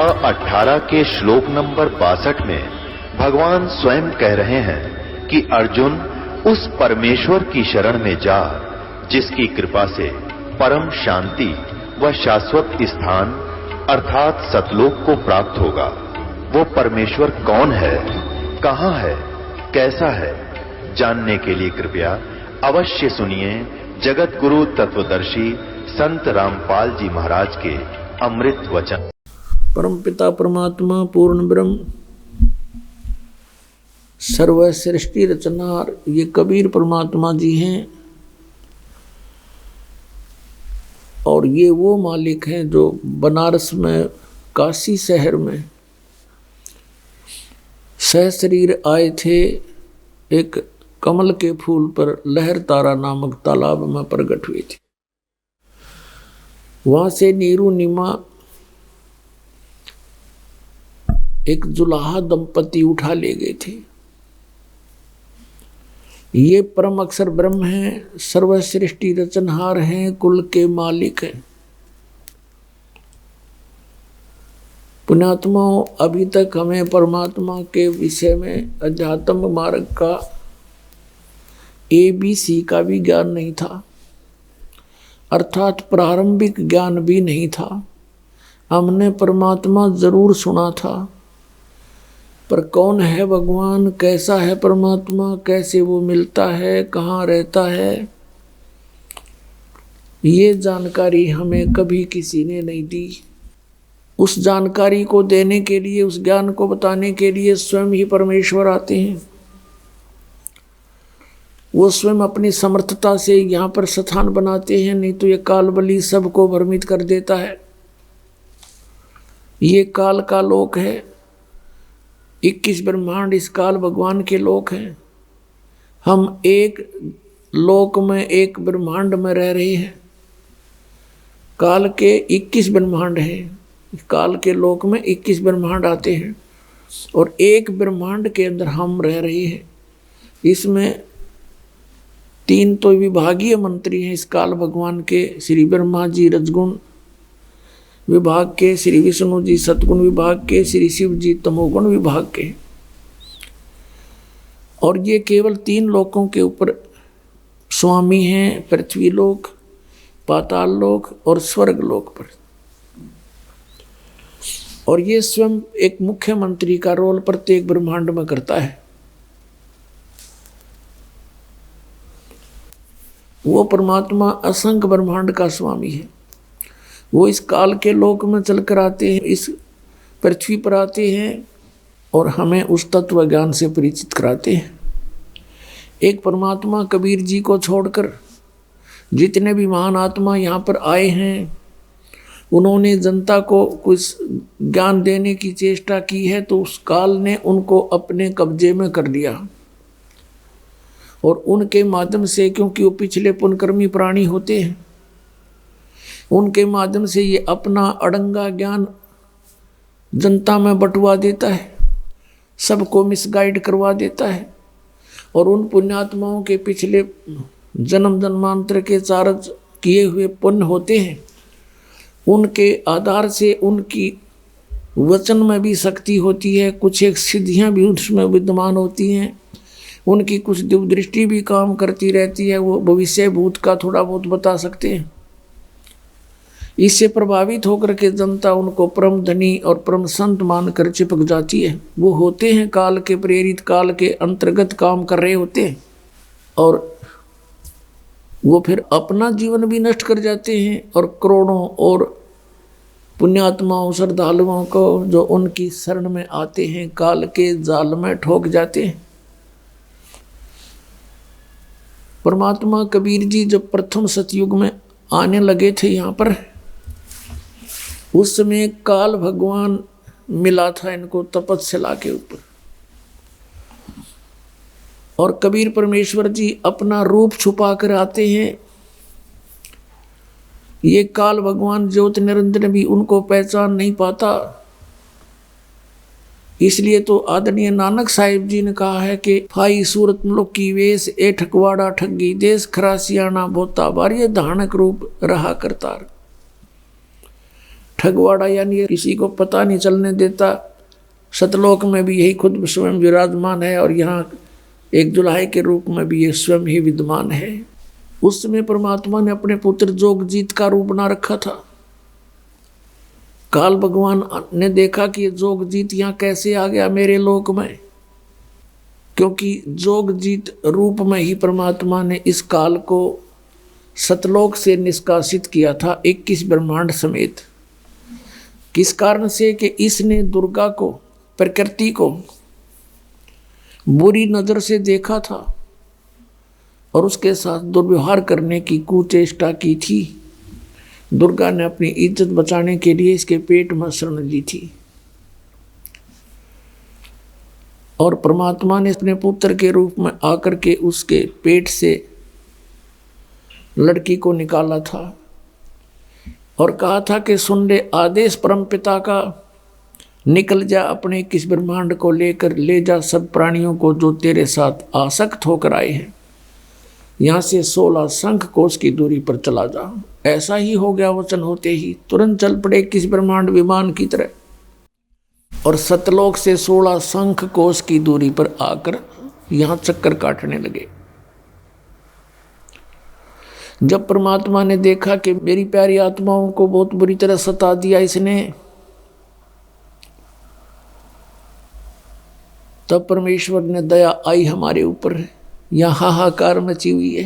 अध्याय 18 के श्लोक नंबर 62 में भगवान स्वयं कह रहे हैं कि अर्जुन उस परमेश्वर की शरण में जा जिसकी कृपा से परम शांति व शाश्वत स्थान अर्थात सतलोक को प्राप्त होगा। वो परमेश्वर कौन है, कहां है, कैसा है, जानने के लिए कृपया अवश्य सुनिए जगत गुरु तत्वदर्शी संत रामपाल जी महाराज के अमृत वचन। परमपिता परमात्मा पूर्ण ब्रह्म सर्व सृष्टि रचनार ये कबीर परमात्मा जी हैं और ये वो मालिक हैं जो बनारस में काशी शहर में सहशरीर आए थे। एक कमल के फूल पर लहर तारा नामक तालाब में प्रकट हुए थे। वहां से नीरू नीमा एक जुलाहा दंपति उठा ले गए थे। ये परम अक्षर ब्रह्म हैं, सर्व सृष्टि रचनहार हैं, कुल के मालिक हैं। पुण्यात्माओं, अभी तक हमें परमात्मा के विषय में अध्यात्म मार्ग का ABC का भी ज्ञान नहीं था, अर्थात प्रारंभिक ज्ञान भी नहीं था। हमने परमात्मा जरूर सुना था, पर कौन है भगवान, कैसा है परमात्मा, कैसे वो मिलता है, कहाँ रहता है, ये जानकारी हमें कभी किसी ने नहीं दी। उस जानकारी को देने के लिए, उस ज्ञान को बताने के लिए स्वयं ही परमेश्वर आते हैं। वो स्वयं अपनी समर्थता से यहाँ पर स्थान बनाते हैं, नहीं तो ये कालबली सबको भ्रमित कर देता है। ये काल का लोक है, 21 ब्रह्मांड इस काल भगवान के लोक हैं। हम एक लोक में, एक ब्रह्मांड में रह रहे हैं। काल के 21 ब्रह्मांड हैं। काल के लोक में 21 ब्रह्मांड आते हैं और एक ब्रह्मांड के अंदर हम रह रहे हैं। इसमें 3 तो विभागीय मंत्री हैं इस काल भगवान के, श्री ब्रह्मा जी रजगुण विभाग के, श्री विष्णु जी सतगुण विभाग के, श्री शिव जी तमोगुण विभाग के। और ये केवल 3 लोकों के ऊपर स्वामी हैं, पृथ्वी लोक, पाताल लोक और स्वर्ग लोक पर। और ये स्वयं एक मुख्यमंत्री का रोल प्रत्येक ब्रह्मांड में करता है। वो परमात्मा असंख्य ब्रह्मांड का स्वामी है। वो इस काल के लोक में चलकर आते हैं, इस पृथ्वी पर आते हैं और हमें उस तत्व ज्ञान से परिचित कराते हैं। एक परमात्मा कबीर जी को छोड़कर जितने भी महान आत्मा यहाँ पर आए हैं, उन्होंने जनता को कुछ ज्ञान देने की चेष्टा की है, तो उस काल ने उनको अपने कब्जे में कर लिया। और उनके माध्यम से, क्योंकि वो पिछले पुण्यकर्मी प्राणी होते हैं, उनके माध्यम से ये अपना अड़ंगा ज्ञान जनता में बंटवा देता है, सबको मिसगाइड करवा देता है। और उन पुण्यात्माओं के पिछले जन्म जन्मांतर के चार्ज किए हुए पुण्य होते हैं, उनके आधार से उनकी वचन में भी शक्ति होती है, कुछ एक सिद्धियां भी उसमें विद्यमान होती हैं, उनकी कुछ दिव्यदृष्टि भी काम करती रहती है। वो भविष्य भूत का थोड़ा बहुत बता सकते हैं। इससे प्रभावित होकर के जनता उनको परम धनी और परम संत मानकर चिपक जाती है। वो होते हैं काल के प्रेरित, काल के अंतर्गत काम कर रहे होते हैं और वो फिर अपना जीवन भी नष्ट कर जाते हैं और करोड़ों और पुण्यात्माओं, श्रद्धालुओं को जो उनकी शरण में आते हैं, काल के जाल में ठोक जाते हैं। परमात्मा कबीर जी जब प्रथम सतयुग में आने लगे थे यहाँ पर, उस समय काल भगवान मिला था इनको तपस्या के ऊपर। और कबीर परमेश्वर जी अपना रूप छुपा कर आते हैं। ये काल भगवान ज्योत निरंजन भी उनको पहचान नहीं पाता। इसलिए तो आदरणीय नानक साहिब जी ने कहा है कि फाई सूरत मुल्क की वेश ए ठकवाड़ा ठगी देश खरासियाना बोता बार, ये धानक रूप रहा करतार। ठगवाड़ा, यानी किसी को पता नहीं चलने देता। सतलोक में भी यही खुद स्वयं विराजमान है और यहाँ एक जुलाहे के रूप में भी ये स्वयं ही विद्यमान है। उस समय परमात्मा ने अपने पुत्र जोगजीत का रूप बना रखा था। काल भगवान ने देखा कि ये जोगजीत यहाँ कैसे आ गया मेरे लोक में, क्योंकि जोगजीत रूप में ही परमात्मा ने इस काल को सतलोक से निष्कासित किया था 21 ब्रह्मांड समेत। किस कारण से कि इसने दुर्गा को, प्रकृति को बुरी नजर से देखा था और उसके साथ दुर्व्यवहार करने की कुचेष्टा की थी। दुर्गा ने अपनी इज्जत बचाने के लिए इसके पेट में शरण ली थी और परमात्मा ने अपने पुत्र के रूप में आकर के उसके पेट से लड़की को निकाला था और कहा था कि सुन ले आदेश परमपिता का, निकल जा अपने 21 ब्रह्मांड को लेकर, ले जा सब प्राणियों को जो तेरे साथ आसक्त होकर आए हैं, यहाँ से 16 शंख कोश की दूरी पर चला जा। ऐसा ही हो गया। वचन होते ही तुरंत चल पड़े 21 ब्रह्मांड विमान की तरह और सतलोक से 16 शंख कोश की दूरी पर आकर यहाँ चक्कर काटने लगे। जब परमात्मा ने देखा कि मेरी प्यारी आत्माओं को बहुत बुरी तरह सता दिया इसने, तब परमेश्वर ने दया आई हमारे ऊपर। यहाँ हाहाकार मची हुई है।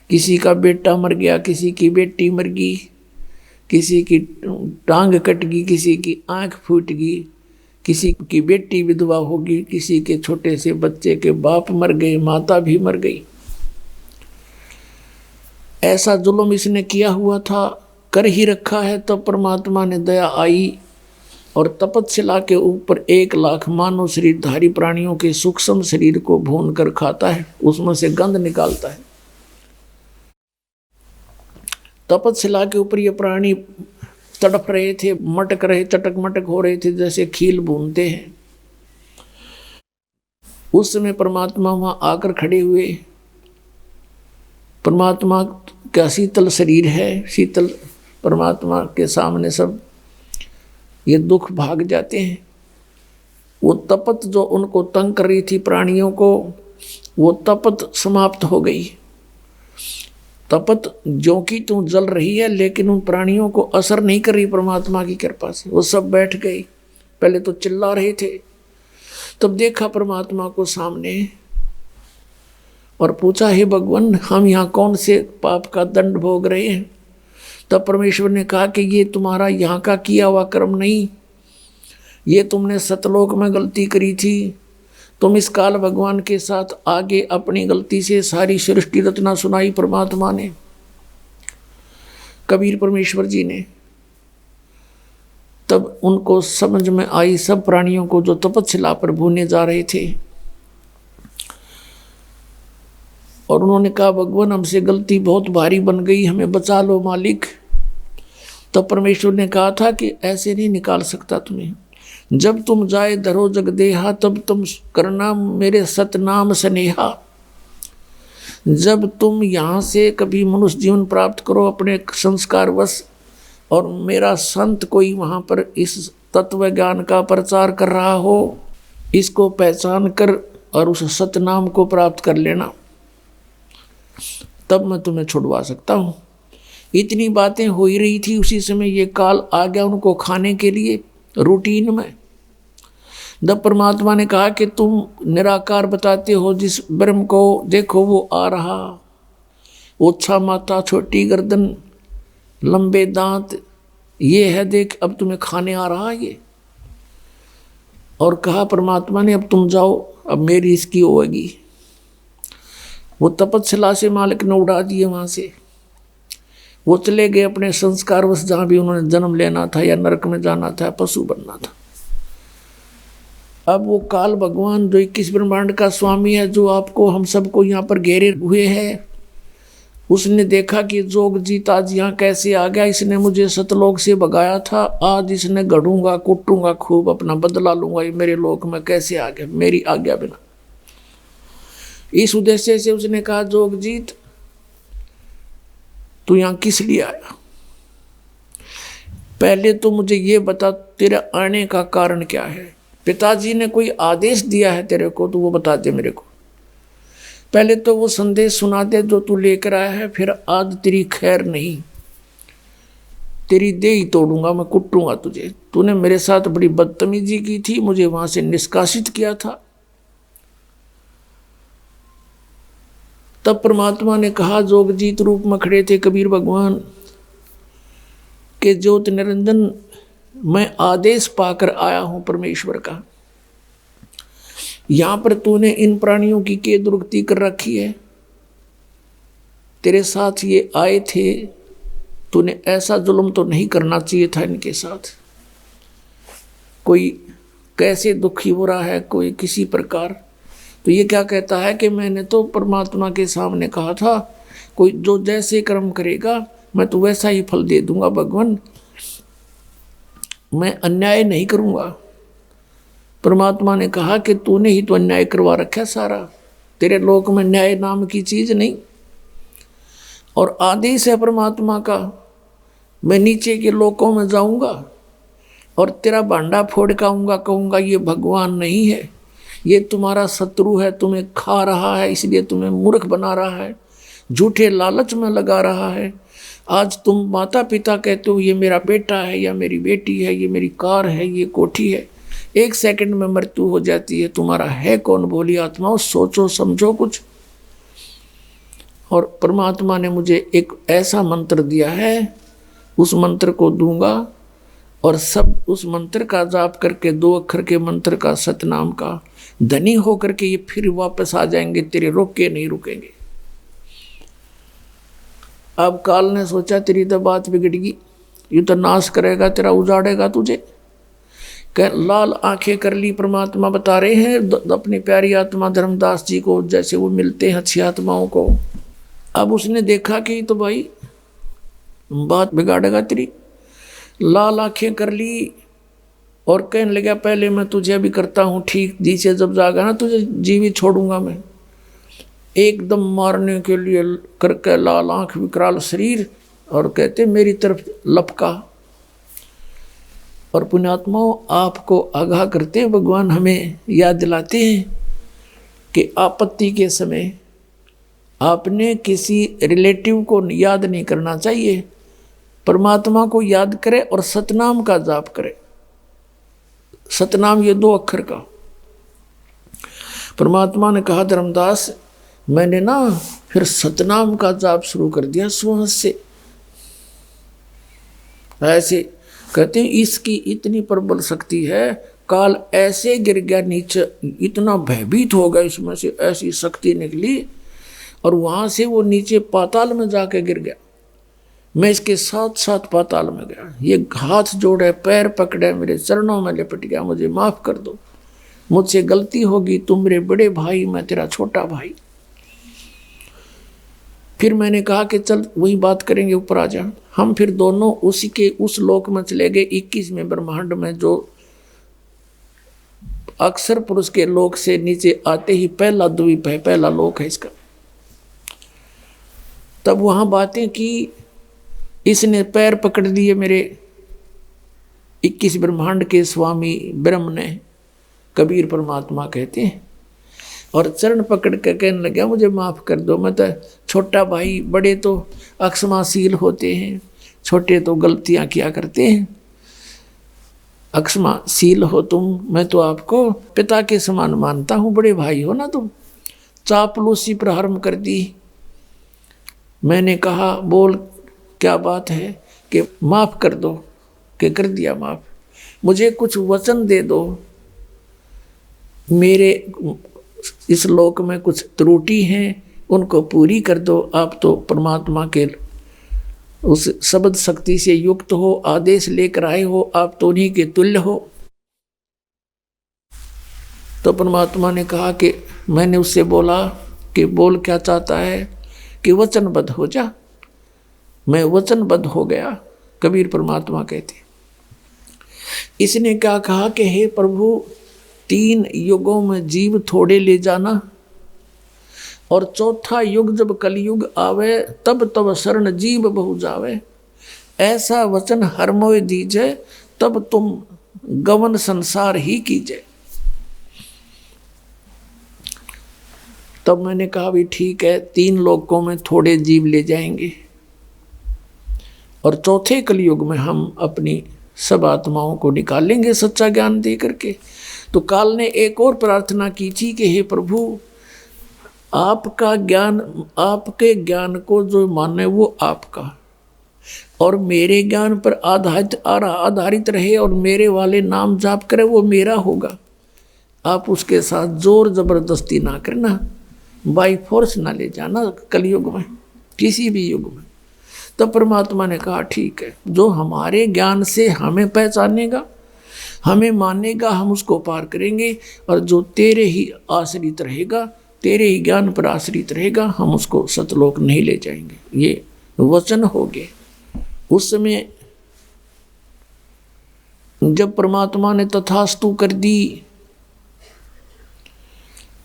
किसी का बेटा मर गया, किसी की बेटी मर गई, किसी की टांग कट गई, किसी की आंख फूट गई, किसी की बेटी विधवा होगी, किसी के छोटे से बच्चे के बाप मर गए, माता भी मर गई। ऐसा जुल्म इसने किया हुआ था, कर ही रखा है। तब परमात्मा ने दया आई और तपतशिला के ऊपर 1 लाख मानव शरीरधारी प्राणियों के सूक्ष्म शरीर को भून कर खाता है, उसमें से गंध निकालता है। तपतशिला के ऊपर ये प्राणी तड़प रहे थे, मटक रहे, चटक मटक हो रहे थे, जैसे खील भूनते हैं। उस समय परमात्मा वहां आकर खड़े हुए। परमात्मा का शीतल शरीर है, शीतल परमात्मा के सामने सब ये दुख भाग जाते हैं। वो तपत जो उनको तंग कर रही थी प्राणियों को, वो तपत समाप्त हो गई। तपत जो कि तू जल रही है, लेकिन उन प्राणियों को असर नहीं कर रही परमात्मा की कृपा से। वो सब बैठ गए। पहले तो चिल्ला रहे थे, तब देखा परमात्मा को सामने और पूछा, हे भगवान, हम यहाँ कौन से पाप का दंड भोग रहे हैं? तब परमेश्वर ने कहा कि ये तुम्हारा यहाँ का किया हुआ कर्म नहीं, ये तुमने सतलोक में गलती करी थी। तुम इस काल भगवान के साथ आगे अपनी गलती से सारी सृष्टि रचना सुनाई परमात्मा ने, कबीर परमेश्वर जी ने। तब उनको समझ में आई, सब प्राणियों को जो तपतशिला पर भूने जा रहे थे, और उन्होंने कहा, भगवान हमसे गलती बहुत भारी बन गई, हमें बचा लो मालिक। तब परमेश्वर ने कहा था कि ऐसे नहीं निकाल सकता तुम्हें। जब तुम जाए धरो जगदेहा, तब तुम करना मेरे सतनाम स्नेहा। जब तुम यहाँ से कभी मनुष्य जीवन प्राप्त करो अपने संस्कारवश, और मेरा संत कोई वहाँ पर इस तत्व ज्ञान का प्रचार कर रहा हो, इसको पहचान कर और उस सतनाम को प्राप्त कर लेना, तब मैं तुम्हें छुड़वा सकता हूँ। इतनी बातें हो ही रही थी, उसी समय ये काल आ गया उनको खाने के लिए रूटीन में। जब परमात्मा ने कहा कि तुम निराकार बताते हो जिस ब्रह्म को, देखो वो आ रहा, ओछा माथा, छोटी गर्दन, लंबे दांत, ये है देख, अब तुम्हें खाने आ रहा ये। और कहा परमात्मा ने, अब तुम जाओ, अब मेरी इसकी होगी। वो तपतशिला से मालिक ने उड़ा दिए वहाँ से। वो चले गए अपने संस्कारवश, जहाँ भी उन्होंने जन्म लेना था या नरक में जाना था, पशु बनना था। अब वो काल भगवान जो 21 ब्रह्मांड का स्वामी है, जो आपको हम सबको यहाँ पर घेरे हुए है, उसने देखा कि जोगजीत आज यहाँ कैसे आ गया। इसने मुझे सतलोक से भगाया था, आज इसने गढ़ूंगा, कुटूंगा, खूब अपना बदला लूंगा। ये मेरे लोक में कैसे आ गया मेरी आज्ञा बिना। इस उद्देश्य से उसने कहा, जोगजीत तू यहाँ किस लिए आया? पहले तो मुझे ये बता, तेरे आने का कारण क्या है? पिताजी ने कोई आदेश दिया है तेरे को तो वो बता दे मेरे को। पहले तो वो संदेश सुना दे जो तू लेकर आया है, फिर आज तेरी खैर नहीं, तेरी देह ही तोड़ूंगा, मैं कुटूंगा तुझे। तूने मेरे साथ बड़ी बदतमीजी की थी, मुझे वहां से निष्कासित किया था। तब परमात्मा ने कहा, जोगजीत रूप में खड़े थे कबीर भगवान के ज्योत निरंजन, मैं आदेश पाकर आया हूं परमेश्वर का। यहां पर तूने इन प्राणियों की क्या दुर्गति कर रखी है? तेरे साथ ये आए थे, तूने ऐसा जुल्म तो नहीं करना चाहिए था इनके साथ। कोई कैसे दुखी हो रहा है, कोई किसी प्रकार। तो ये क्या कहता है कि मैंने तो परमात्मा के सामने कहा था, कोई जो जैसे कर्म करेगा मैं तो वैसा ही फल दे दूंगा भगवान, मैं अन्याय नहीं करूंगा। परमात्मा ने कहा कि तूने ही तो अन्याय करवा रखा सारा, तेरे लोक में न्याय नाम की चीज नहीं। और आदेश है परमात्मा का, मैं नीचे के लोकों में जाऊंगा और तेरा भांडा फोड़ के आऊंगा, कहूंगा ये भगवान नहीं है, ये तुम्हारा शत्रु है, तुम्हें खा रहा है, इसलिए तुम्हें मूर्ख बना रहा है, झूठे लालच में लगा रहा है। आज तुम माता पिता कहते हो ये मेरा बेटा है या मेरी बेटी है, ये मेरी कार है, ये कोठी है, एक सेकंड में मृत्यु हो जाती है। तुम्हारा है कौन भोली आत्माओं, सोचो समझो कुछ। और परमात्मा ने मुझे एक ऐसा मंत्र दिया है, उस मंत्र को दूंगा और सब उस मंत्र का जाप करके, 2 अक्षर के मंत्र का, सतनाम का धनी होकर के ये फिर वापस आ जाएंगे, तेरे रोक के नहीं रुकेंगे। अब काल ने सोचा तेरी तो बात बिगड़गी, ये तो नाश करेगा, तेरा उजाड़ेगा तुझे। कह लाल आंखें कर ली, परमात्मा बता रहे हैं अपनी प्यारी आत्मा धर्मदास जी को, जैसे वो मिलते हैं अच्छी आत्माओं को। अब उसने देखा कि तो भाई बात बिगाड़ेगा तेरी। लाल आंखें कर ली और कहने लगा, पहले मैं तुझे अभी करता हूँ ठीक, जी से जब जागा ना तुझे जीवित छोड़ूंगा मैं। एकदम मारने के लिए करके लाल आंख विकराल शरीर और कहते मेरी तरफ लपका। और पुण्यात्माओं, आपको आगाह करते हैं भगवान, हमें याद दिलाते हैं कि आपत्ति के समय आपने किसी रिलेटिव को याद नहीं करना चाहिए, परमात्मा को याद करे और सतनाम का जाप करे। सतनाम ये 2 अक्षर का। परमात्मा ने कहा, धर्मदास मैंने ना फिर सतनाम का जाप शुरू कर दिया सुहस से। ऐसे कहते हैं इसकी इतनी प्रबल शक्ति है, काल ऐसे गिर गया नीचे, इतना भयभीत हो गया, इसमें से ऐसी शक्ति निकली और वहां से वो नीचे पाताल में जाके गिर गया। मैं इसके साथ साथ पाताल में गया, ये हाथ जोड़े, पैर पकड़े, मेरे चरणों में लिपट गया, मुझे माफ कर दो, मुझसे गलती होगी, तुम मेरे बड़े भाई, मैं तेरा छोटा भाई। फिर मैंने कहा कि चल वही बात करेंगे, ऊपर आ जा। हम फिर दोनों उसी के उस लोक में चले गए, 21वें ब्रह्मांड में, जो अक्षर पुरुष के लोक से नीचे आते ही पहला द्वीप है, पहला लोक है इसका। तब वहां बातें की, इसने पैर पकड़ लिए मेरे 21 ब्रह्मांड के स्वामी ब्रह्म ने, कबीर परमात्मा कहते हैं, और चरण पकड़ कर कहने लगा मुझे माफ कर दो, मैं तो छोटा भाई, बड़े तो अक्षमाशील होते हैं, छोटे तो गलतियां किया करते हैं, अक्षमाशील हो तुम, मैं तो आपको पिता के समान मानता हूँ, बड़े भाई हो ना तुम। चापलूसी प्रारंभ कर दी। मैंने कहा बोल क्या बात है, कि माफ कर दो, कि कर दिया माफ, मुझे कुछ वचन दे दो, मेरे इस लोक में कुछ त्रुटि हैं उनको पूरी कर दो। आप तो परमात्मा के उस शब्द शक्ति से युक्त हो, आदेश लेकर आए हो, आप तो उन्हीं के तुल्य हो। तो परमात्मा ने कहा कि मैंने उससे बोला कि बोल क्या चाहता है, कि वचनबद्ध हो जा। मैं वचनबद्ध हो गया, कबीर परमात्मा कहते। इसने क्या कहा कि हे प्रभु, 3 युगों में जीव थोड़े ले जाना, और चौथा युग जब कलयुग आवे, तब तब शरण जीव बहु जावे। ऐसा वचन हर मोय दीजे, तब तुम गवन संसार ही कीजिए। तब मैंने कहा भी ठीक है, 3 लोकों में थोड़े जीव ले जाएंगे और चौथे कलयुग में हम अपनी सब आत्माओं को निकालेंगे सच्चा ज्ञान दे करके। तो काल ने एक और प्रार्थना की थी कि हे प्रभु, आपका ज्ञान, आपके ज्ञान को जो माने वो आपका, और मेरे ज्ञान पर आधारित रहे और मेरे वाले नाम जाप करे वो मेरा होगा। आप उसके साथ जोर जबरदस्ती ना करना, बाई फोर्स ना ले जाना कलयुग में, किसी भी युग में। तो परमात्मा ने कहा ठीक है, जो हमारे ज्ञान से हमें पहचानेगा, हमें मानेगा, हम उसको पार करेंगे, और जो तेरे ही आश्रित रहेगा, तेरे ही ज्ञान पर आश्रित रहेगा, हम उसको सतलोक नहीं ले जाएंगे। ये वचन हो गए। उस समय जब परमात्मा ने तथास्तु कर दी,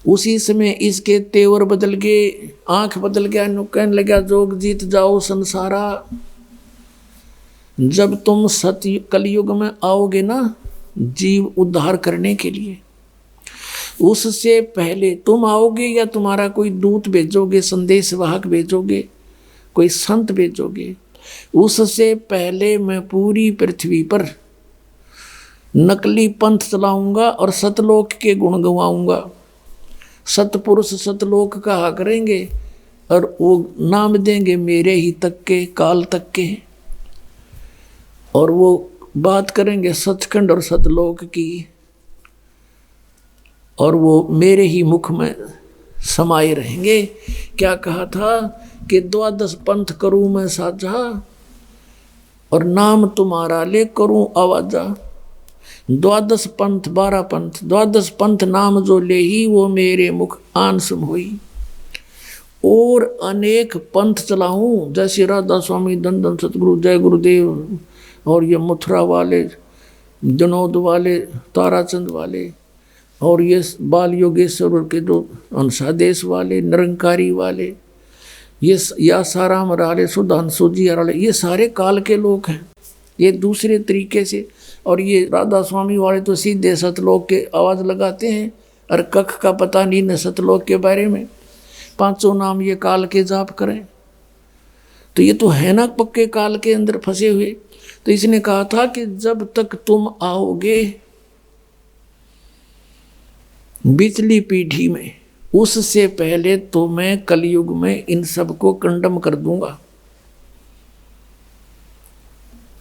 उसी समय इसके तेवर बदल गए, आंख बदल गया, कहने लगा जोग जीत जाओ संसारा। जब तुम सत्य कलयुग में आओगे ना जीव उद्धार करने के लिए, उससे पहले तुम आओगे या तुम्हारा कोई दूत भेजोगे, संदेशवाहक भेजोगे, कोई संत भेजोगे, उससे पहले मैं पूरी पृथ्वी पर नकली पंथ चलाऊंगा और सतलोक के गुण गवाऊंगा। सतपुरुष सतलोक कहा करेंगे और वो नाम देंगे मेरे ही तक के, काल तक के, और वो बात करेंगे सचखंड और सतलोक की, और वो मेरे ही मुख में समाये रहेंगे। क्या कहा था कि 12 पंथ करूं मैं साझा, और नाम तुम्हारा ले करूं आवाजा। 12 पंथ 12 पंथ, 12 पंथ नाम जो ले ही, वो मेरे मुख आन सुम हुई। और अनेक पंथ चलाऊं, जैसे राधा स्वामी, दंदन सतगुरु, जय गुरुदेव, और ये मथुरा वाले, जनोद वाले, ताराचंद वाले, और ये बाल योगेश्वर के जो अंशादेश वाले, निरंकारी वाले, ये यासाराम वाले, सुधांशु जी वाले, ये सारे काल के लोग हैं, ये दूसरे तरीके से। और ये राधा स्वामी वाले तो सीधे सतलोक के आवाज़ लगाते हैं, और कख का पता नहीं न सतलोक के बारे में। 500 नाम ये काल के जाप करें, तो ये तो है ना पक्के काल के अंदर फंसे हुए। तो इसने कहा था कि जब तक तुम आओगे बिचली पीढ़ी में, उससे पहले तो मैं कलयुग में इन सबको कंडम कर दूंगा,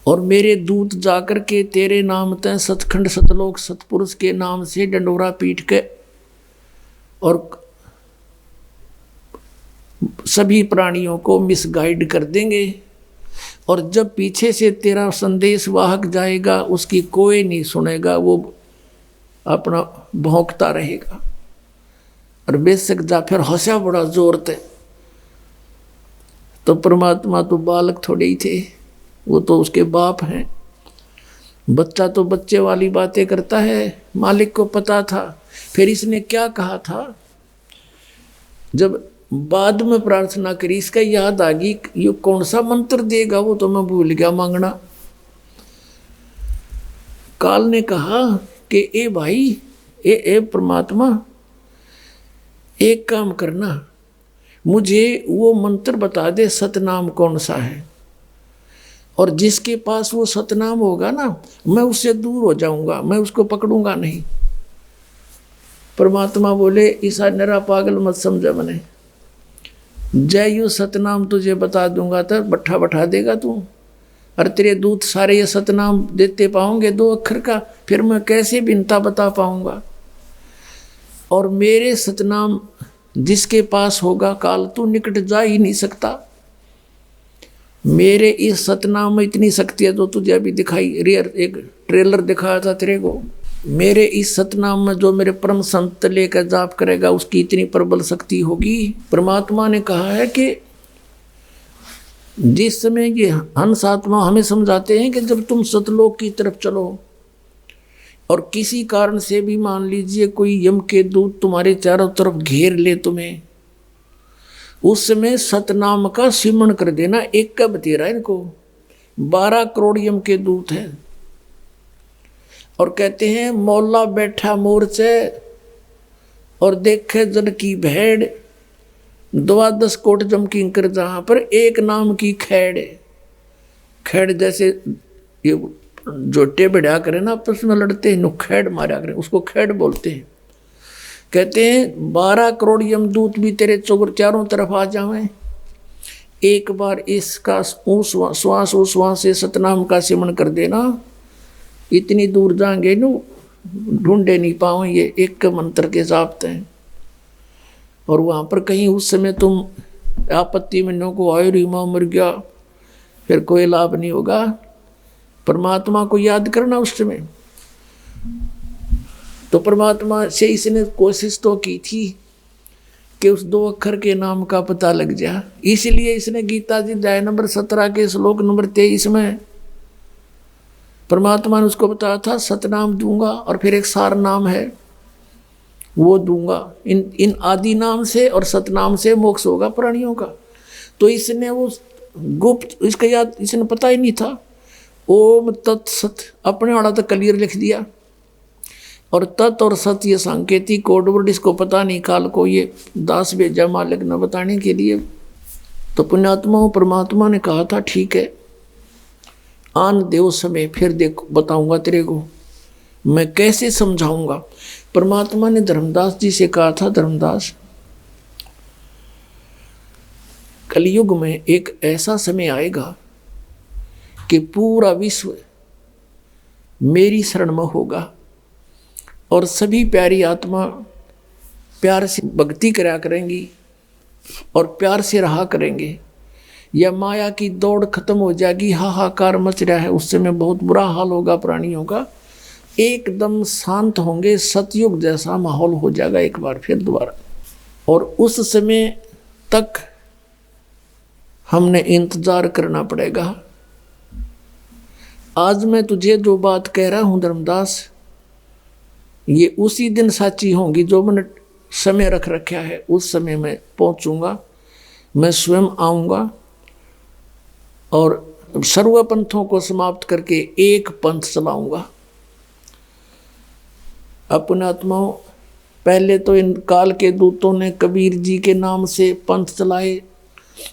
और मेरे दूत जाकर के तेरे नाम तय सतखंड सतलोक सतपुरुष के नाम से डंडोरा पीट के और सभी प्राणियों को मिसगाइड कर देंगे। और जब पीछे से तेरा संदेश वाहक जाएगा, उसकी कोई नहीं सुनेगा, वो अपना भौंकता रहेगा। और बेशक जाफर हंसा बड़ा जोर थे। तो परमात्मा तो बालक थोड़े ही थे, वो तो उसके बाप हैं। बच्चा तो बच्चे वाली बातें करता है, मालिक को पता था। फिर इसने क्या कहा था, जब बाद में प्रार्थना करी, इसका याद आ गई, ये कौन सा मंत्र देगा, वो तो मैं भूल गया मांगना। काल ने कहा कि ए भाई, ए परमात्मा, एक काम करना, मुझे वो मंत्र बता दे, सतनाम कौन सा है, और जिसके पास वो सतनाम होगा ना, मैं उससे दूर हो जाऊंगा, मैं उसको पकड़ूंगा नहीं। परमात्मा बोले, ईसा नरा पागल मत समझा मैंने, जय यू सतनाम तुझे बता दूंगा तो बट्ठा बैठा देगा तू, और तेरे दूत सारे ये सतनाम देते पाओगे 2 अक्षर का, फिर मैं कैसे बिनता बता पाऊंगा। और मेरे सतनाम जिसके पास होगा काल, तू निकट जा ही नहीं सकता। मेरे इस सतनाम में इतनी शक्ति है, जो तुझे अभी दिखाई, रियर एक ट्रेलर दिखाया था तेरे को। मेरे इस सतनाम में जो मेरे परम संत लेकर जाप करेगा, उसकी इतनी प्रबल शक्ति होगी। परमात्मा ने कहा है कि जिस समय ये हंस आत्मा हमें समझाते हैं कि जब तुम सतलोक की तरफ चलो, और किसी कारण से भी मान लीजिए कोई यम के दूत तुम्हारे चारों तरफ घेर ले तुम्हें, उस समय सतनाम का सिमरण कर देना। एक का बतेरा इनको 12 करोड़ यम के दूत हैं। और कहते हैं मौला बैठा मोर्चे और देखे जन की भेड़, 12 कोट जम की कर जहां पर एक नाम की खैड़। खैड़ जैसे ये जोटे बढ़िया करे ना आपस में लड़ते हैं, खैड़ मारा करें, उसको खैड़ बोलते हैं। कहते हैं 12 करोड़ यमदूत भी तेरे चारों तरफ आ जावें, एक बार इसका श्वास से सतनाम का सिमरण कर देना, इतनी दूर जाएंगे नु ढूंढे नहीं पाओ, ये एक मंत्र के जाप्ते हैं। और वहां पर कहीं उस समय तुम आपत्ति में नो को आयो रीमा मर गया, फिर कोई लाभ नहीं होगा। परमात्मा को याद करना उस समय। तो परमात्मा से इसने कोशिश तो की थी कि उस 2 अक्षर के नाम का पता लग जाए, इसलिए इसने गीता जी अध्याय नंबर 17 के श्लोक नंबर 23 में परमात्मा ने उसको बताया था सतनाम दूंगा, और फिर एक सार नाम है वो दूंगा। इन आदि नाम से और सतनाम से मोक्ष होगा प्राणियों का। तो इसने वो गुप्त, इसका याद इसने पता ही नहीं था। ओम तत्सत अपने वाला तो क्लियर लिख दिया, और तत् और सत ये सांकेतिक कोड वर्ड, इसको पता नहीं काल को ये दास भेजा मालिक न बताने के लिए। तो पुण्यात्मा परमात्मा ने कहा था ठीक है आन देव समय, फिर देखो बताऊंगा तेरे को मैं कैसे समझाऊंगा। परमात्मा ने धर्मदास जी से कहा था, धर्मदास कलयुग में एक ऐसा समय आएगा कि पूरा विश्व मेरी शरण में होगा और सभी प्यारी आत्मा प्यार से भक्ति करा करेंगी और प्यार से रहा करेंगे। यह माया की दौड़ खत्म हो जाएगी, हाहाकार मच रहा है, उस समय बहुत बुरा हाल होगा प्राणियों का, एकदम शांत होंगे, सतयुग जैसा माहौल हो जाएगा एक बार फिर दोबारा। और उस समय तक हमने इंतजार करना पड़ेगा। आज मैं तुझे जो बात कह रहा हूं धर्मदास, ये उसी दिन साची होंगी जो मैंने समय रख रखा है। उस समय मैं पहुंचूंगा, मैं स्वयं आऊंगा और सर्व पंथों को समाप्त करके एक पंथ चलाऊंगा। अपने आत्माओं, पहले तो इन काल के दूतों ने कबीर जी के नाम से पंथ चलाए,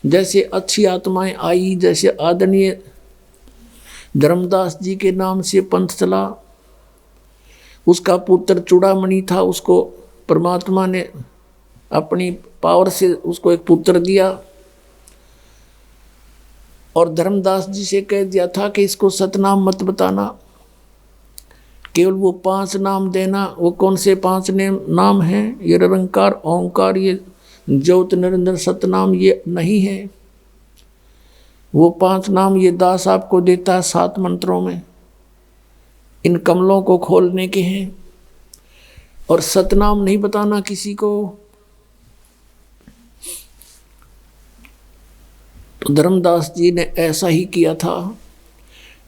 जैसे अच्छी आत्माएं आई, जैसे आदरणीय धर्मदास जी के नाम से पंथ चला। उसका पुत्र चूड़ामणि था, उसको परमात्मा ने अपनी पावर से उसको एक पुत्र दिया और धर्मदास जी से कह दिया था कि इसको सतनाम मत बताना, केवल वो 5 नाम देना। वो कौन से 5 नाम हैं? ये निरंकार, ओंकार, ये ज्योत निरंजन सतनाम ये नहीं है। वो 5 नाम ये दास आपको देता है 7 मंत्रों में, इन कमलों को खोलने के हैं। और सतनाम नहीं बताना किसी को। तो धर्मदास जी ने ऐसा ही किया था।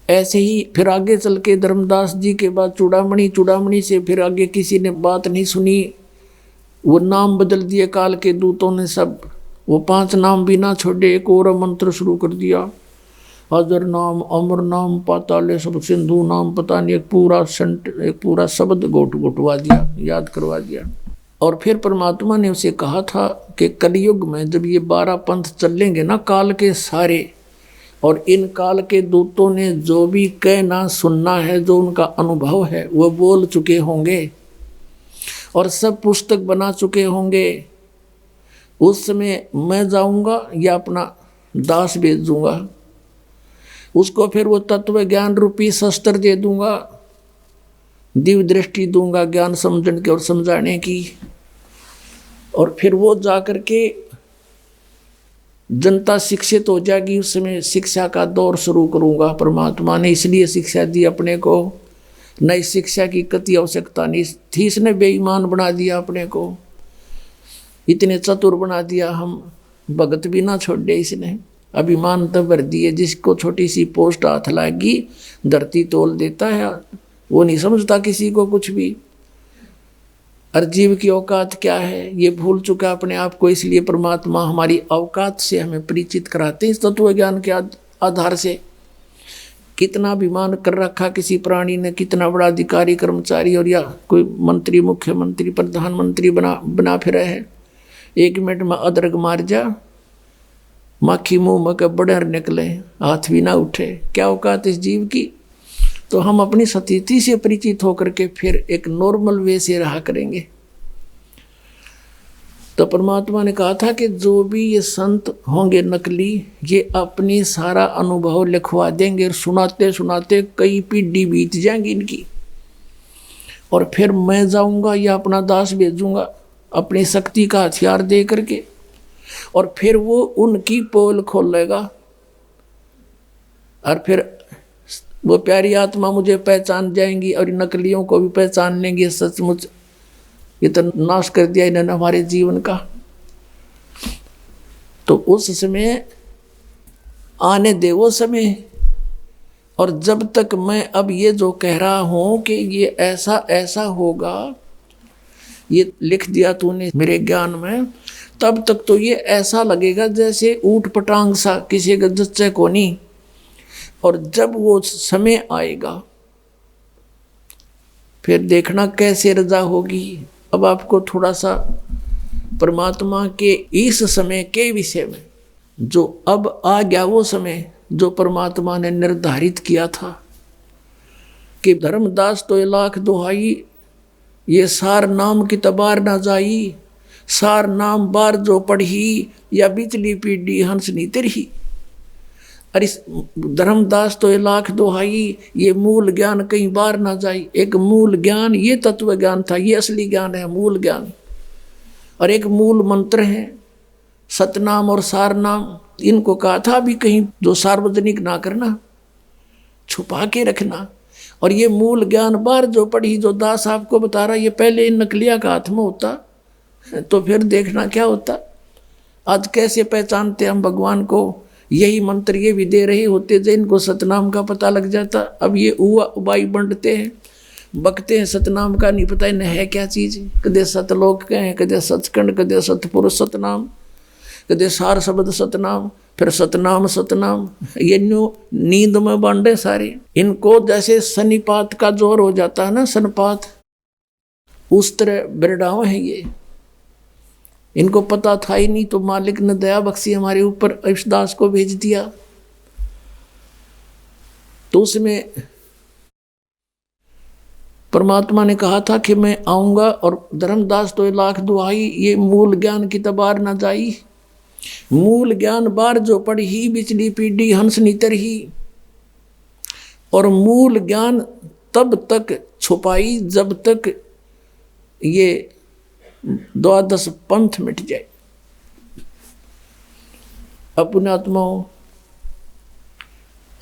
ऐसे ही फिर आगे चल के धर्मदास जी के बाद चूड़ामणि से फिर आगे किसी ने बात नहीं सुनी, वो नाम बदल दिए काल के दूतों ने सब। वो 5 नाम भी ना छोड़े, एक और मंत्र शुरू कर दिया, अजर नाम, अमर नाम, पाताले सब, सिंधु नाम, पता नहीं एक पूरा शब्द घुटवा दिया, याद करवा दिया। और फिर परमात्मा ने उसे कहा था कि कलयुग में जब ये 12 पंथ चलेंगे ना काल के सारे, और इन काल के दूतों ने जो भी कहना सुनना है, जो उनका अनुभव है वो बोल चुके होंगे और सब पुस्तक बना चुके होंगे। उस समय मैं जाऊंगा या अपना दास भेज दूंगा, उसको फिर वो तत्व ज्ञान रूपी शस्त्र दे दूंगा, दिव्य दृष्टि दूंगा ज्ञान समझने की और समझाने की। और फिर वो जा कर के जनता शिक्षित हो जाएगी। उस समय शिक्षा का दौर शुरू करूंगा। परमात्मा ने इसलिए शिक्षा दी अपने को, नई शिक्षा की कति आवश्यकता नहीं थी। इसने बेईमान बना दिया अपने को, इतने चतुर बना दिया, हम भगत भी ना छोड़े इसने। अभिमान तो भर दिए, जिसको छोटी सी पोस्ट हाथ लाएगी धरती तोल देता है, वो नहीं समझता किसी को कुछ भी। और जीव की औकात क्या है ये भूल चुका अपने आप को। इसलिए परमात्मा हमारी औकात से हमें परिचित कराते हैं इस तत्व ज्ञान के आधार से। कितना अभिमान कर रखा किसी प्राणी ने, कितना बड़ा अधिकारी कर्मचारी और या कोई मंत्री, मुख्यमंत्री, प्रधानमंत्री बना फिरा है। 1 मिनट में अदरक मार जा, माखी मुंह में के बड़े निकले, हाथ भी ना उठे, क्या औकात इस जीव की। तो हम अपनी स्थिति से परिचित होकर के फिर एक नॉर्मल वे से रहा करेंगे। तो परमात्मा ने कहा था कि जो भी ये संत होंगे नकली, ये अपनी सारा अनुभव लिखवा देंगे और सुनाते सुनाते कई पीढ़ी बीत जाएंगी इनकी, और फिर मैं जाऊंगा या अपना दास भेजूंगा अपनी शक्ति का हथियार दे करके, और फिर वो उनकी पोल खोलेगा और फिर वो प्यारी आत्मा मुझे पहचान जाएंगी और नकलियों को भी पहचान लेंगे। सचमुच ये तो नाश कर दिया इन्होंने हमारे जीवन का। तो उस समय आने दे वो समय, और जब तक मैं अब ये जो कह रहा हूं कि ये ऐसा ऐसा होगा, ये लिख दिया तूने मेरे ज्ञान में, तब तक तो ये ऐसा लगेगा जैसे ऊट पटांग सा, किसी का जच्चे को नहीं। और जब वो समय आएगा फिर देखना कैसे रजा होगी। अब आपको थोड़ा सा परमात्मा के इस समय के विषय में, जो अब आ गया वो समय जो परमात्मा ने निर्धारित किया था कि धर्मदास तो 1,00,000 दुहाई, ये सार नाम की तबार ना जाई, सार नाम बार जो पढ़ी, या बिचली पीढ़ी हंस नी तेरही। और इस धर्मदास तो 1,00,000 दुहाई, ये मूल ज्ञान कहीं बार ना जाई। एक मूल ज्ञान ये तत्व ज्ञान था, ये असली ज्ञान है मूल ज्ञान। और एक मूल मंत्र है सतनाम और सारनाम। इनको कहा था भी कहीं जो सार्वजनिक ना करना, छुपा के रखना। और ये मूल ज्ञान बार जो पढ़ी, जो दास आपको बता रहा, ये पहले इन नकलिया का हाथ में होता तो फिर देखना क्या होता। आज कैसे पहचानते हम भगवान को, यही मंत्र ये भी दे रहे होते थे, इनको सतनाम का पता लग जाता। अब ये उबाई बंटते हैं, बकते हैं, सतनाम का नहीं पता इन्हें है क्या चीज़। कदे सतलोक कहें, कदे सचखंड, कदे सतपुरुष सतनाम, कदे सार शब्द सतनाम, फिर सतनाम सतनाम। ये नींद में बांटे सारे। इनको जैसे सन्निपात का जोर हो जाता है ना, सनपात, उस तरह बिरडाव है ये। इनको पता था ही नहीं, तो मालिक ने दया बख्शी हमारे ऊपर, ईशदास को भेज दिया। तो उसमें परमात्मा ने कहा था कि मैं आऊंगा, और धर्मदास तो 1,00,000 दुहाई, ये मूल ज्ञान की तबार न जाई। मूल ज्ञान बार जो पढ़ी, बिचली पीढ़ी हंस नीतर ही। और मूल ज्ञान तब तक छुपाई जब तक ये 12 पंथ मिट जाए। अपने आत्माओं,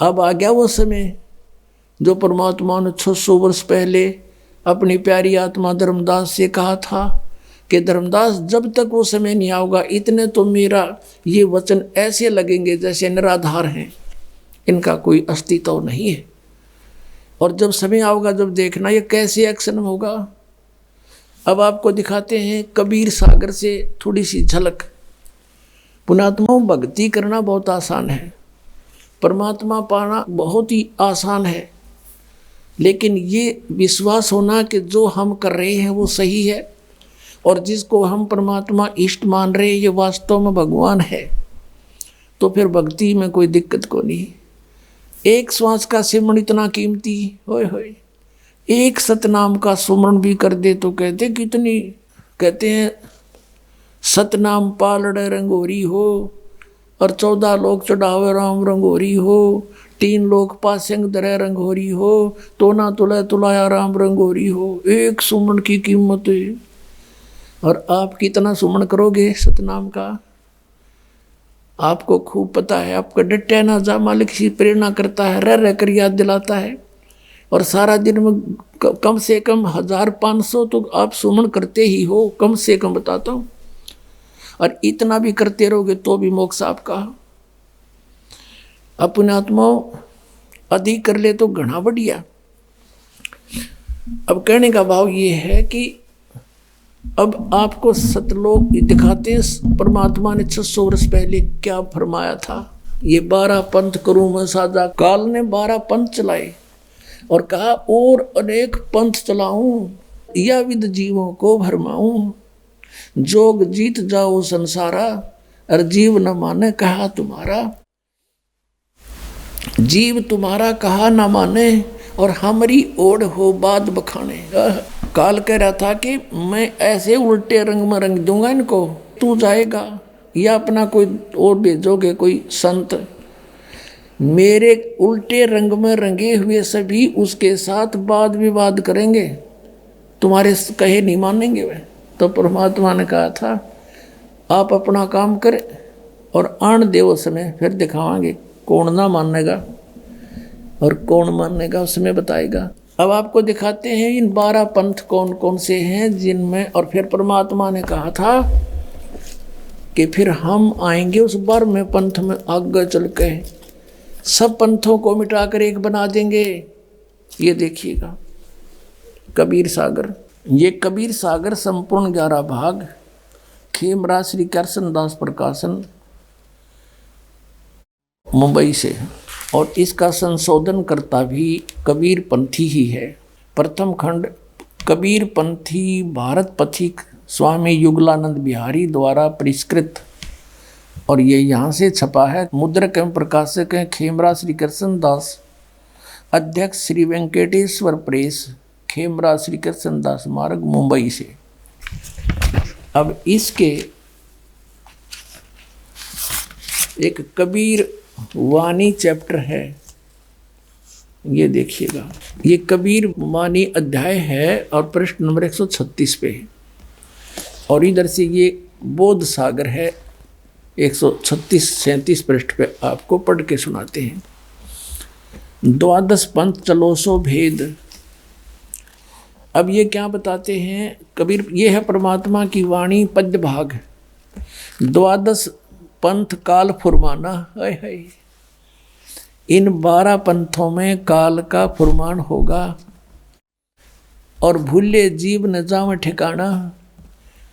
अब आ गया वो समय जो परमात्मा ने 600 वर्ष पहले अपनी प्यारी आत्मा धर्मदास से कहा था कि धर्मदास, जब तक वो समय नहीं आएगा, इतने तो मेरा ये वचन ऐसे लगेंगे जैसे निराधार हैं, इनका कोई अस्तित्व नहीं है। और जब समय आएगा, जब देखना ये कैसे एक्शन होगा। अब आपको दिखाते हैं कबीर सागर से थोड़ी सी झलक। पुण्यात्माओं, भक्ति करना बहुत आसान है, परमात्मा पाना बहुत ही आसान है, लेकिन ये विश्वास होना कि जो हम कर रहे हैं वो सही है, और जिसको हम परमात्मा इष्ट मान रहे हैं ये वास्तव में भगवान है, तो फिर भक्ति में कोई दिक्कत को नहीं। एक श्वास का सिमरण इतना कीमती, होए होए, एक सतनाम का सुमरण भी कर दे तो कहते कितनी, कहते हैं सतनाम पालड़े रंगोरी हो, और 14 लोग चढ़ावे राम रंगोरी हो, 3 लोग पासेंग दरे रंगोरी हो, तो ना तुला तुलाया राम रंगोरी हो। एक सुमरण की कीमत है। और आप कितना सुमरण करोगे सतनाम का, आपको खूब पता है। आपका डटे ना जा, मालिक से प्रेरणा करता है, रह कर याद दिलाता है। और सारा दिन में कम से कम 1500 तो आप सुमन करते ही हो, कम से कम बताता हूँ। और इतना भी करते रहोगे तो भी मोक्ष आपका। अपने आत्माओं, अधिक कर ले तो घना बढ़िया। अब कहने का भाव ये है कि अब आपको सतलोक दिखाते हैं परमात्मा ने 600 वर्ष पहले क्या फरमाया था। ये 12 पंथ करूं मैं साजा। काल ने 12 पंथ चलाए और कहा और अनेक पंथ चलाऊं, या विद जीवों को भरमाऊं, जोग जीत जाओ संसारा, और जीव न माने कहा तुम्हारा। जीव तुम्हारा कहा न माने और हमारी ओढ़ हो बाद बखाने। काल कह रहा था कि मैं ऐसे उल्टे रंग में रंग दूंगा इनको, तू जाएगा या अपना कोई और भेजोगे कोई संत, मेरे उल्टे रंग में रंगे हुए सभी उसके साथ वाद विवाद करेंगे, तुम्हारे कहे नहीं मानेंगे वे। तो परमात्मा ने कहा था आप अपना काम करें और आन देव समय फिर दिखावांगे कौन ना मानेगा और कौन मानेगा, उसमें बताएगा। अब आपको दिखाते हैं इन 12 पंथ कौन कौन से हैं जिनमें, और फिर परमात्मा ने कहा था कि फिर हम आएंगे उस 12वें पंथ में, आगे चल के सब पंथों को मिटाकर एक बना देंगे। ये देखिएगा कबीर सागर, ये कबीर सागर संपूर्ण 11 भाग, खेमराज श्री कृष्ण दास प्रकाशन मुंबई से, और इसका संशोधन करता भी कबीर पंथी ही है। प्रथम खंड कबीर पंथी भारत पथिक स्वामी युगलानंद बिहारी द्वारा परिष्कृत, और ये यहाँ से छपा है। मुद्रक एवं प्रकाशक हैं खेमराज श्री कृष्ण दास, अध्यक्ष श्री वेंकटेश्वर प्रेस, खेमराज श्री कृष्ण दास मार्ग मुंबई से। अब इसके एक कबीर वाणी चैप्टर है, ये देखिएगा। ये कबीर वाणी अध्याय है और पृष्ठ नंबर 136 पे है, और इधर से ये बोध सागर है 136-37 पृष्ठ पे। आपको पढ़ के सुनाते हैं। 12 पंथ चलो सो भेद। अब ये क्या बताते हैं कबीर, ये है परमात्मा की वाणी पद्य भाग। 12 पंथ काल फुरमाना, हाय हाय, इन 12 पंथों में काल का फुरमान होगा, और भूले जीव न जाव ठिकाना।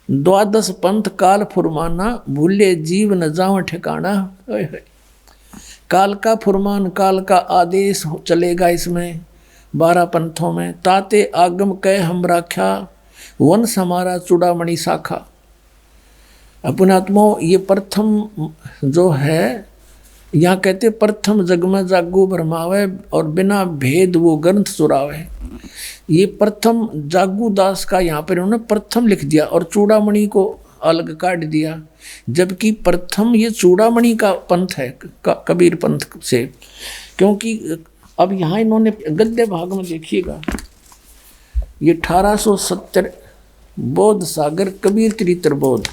12 पंथ काल फुरमाना, भूले जीव न जाव ठिकाना। हाय हाय, काल का फुरमान, काल का आदेश चलेगा इसमें 12 पंथों में। ताते आगम कह हम राख्या, वन समारा चूड़ामणि शाखा। अपनात्मो, ये प्रथम जो है, यहाँ कहते प्रथम जग में जागू भरमावे और बिना भेद वो ग्रंथ चुरावे। ये प्रथम जागू दास का यहाँ पर उन्होंने प्रथम लिख दिया और चूड़ामणि को अलग काट दिया, जबकि प्रथम ये चूड़ामणि का पंथ है कबीर पंथ से। क्योंकि अब यहाँ इन्होंने गद्य भाग में देखिएगा, ये 1870 बोध सागर कबीर चरित्र बोध,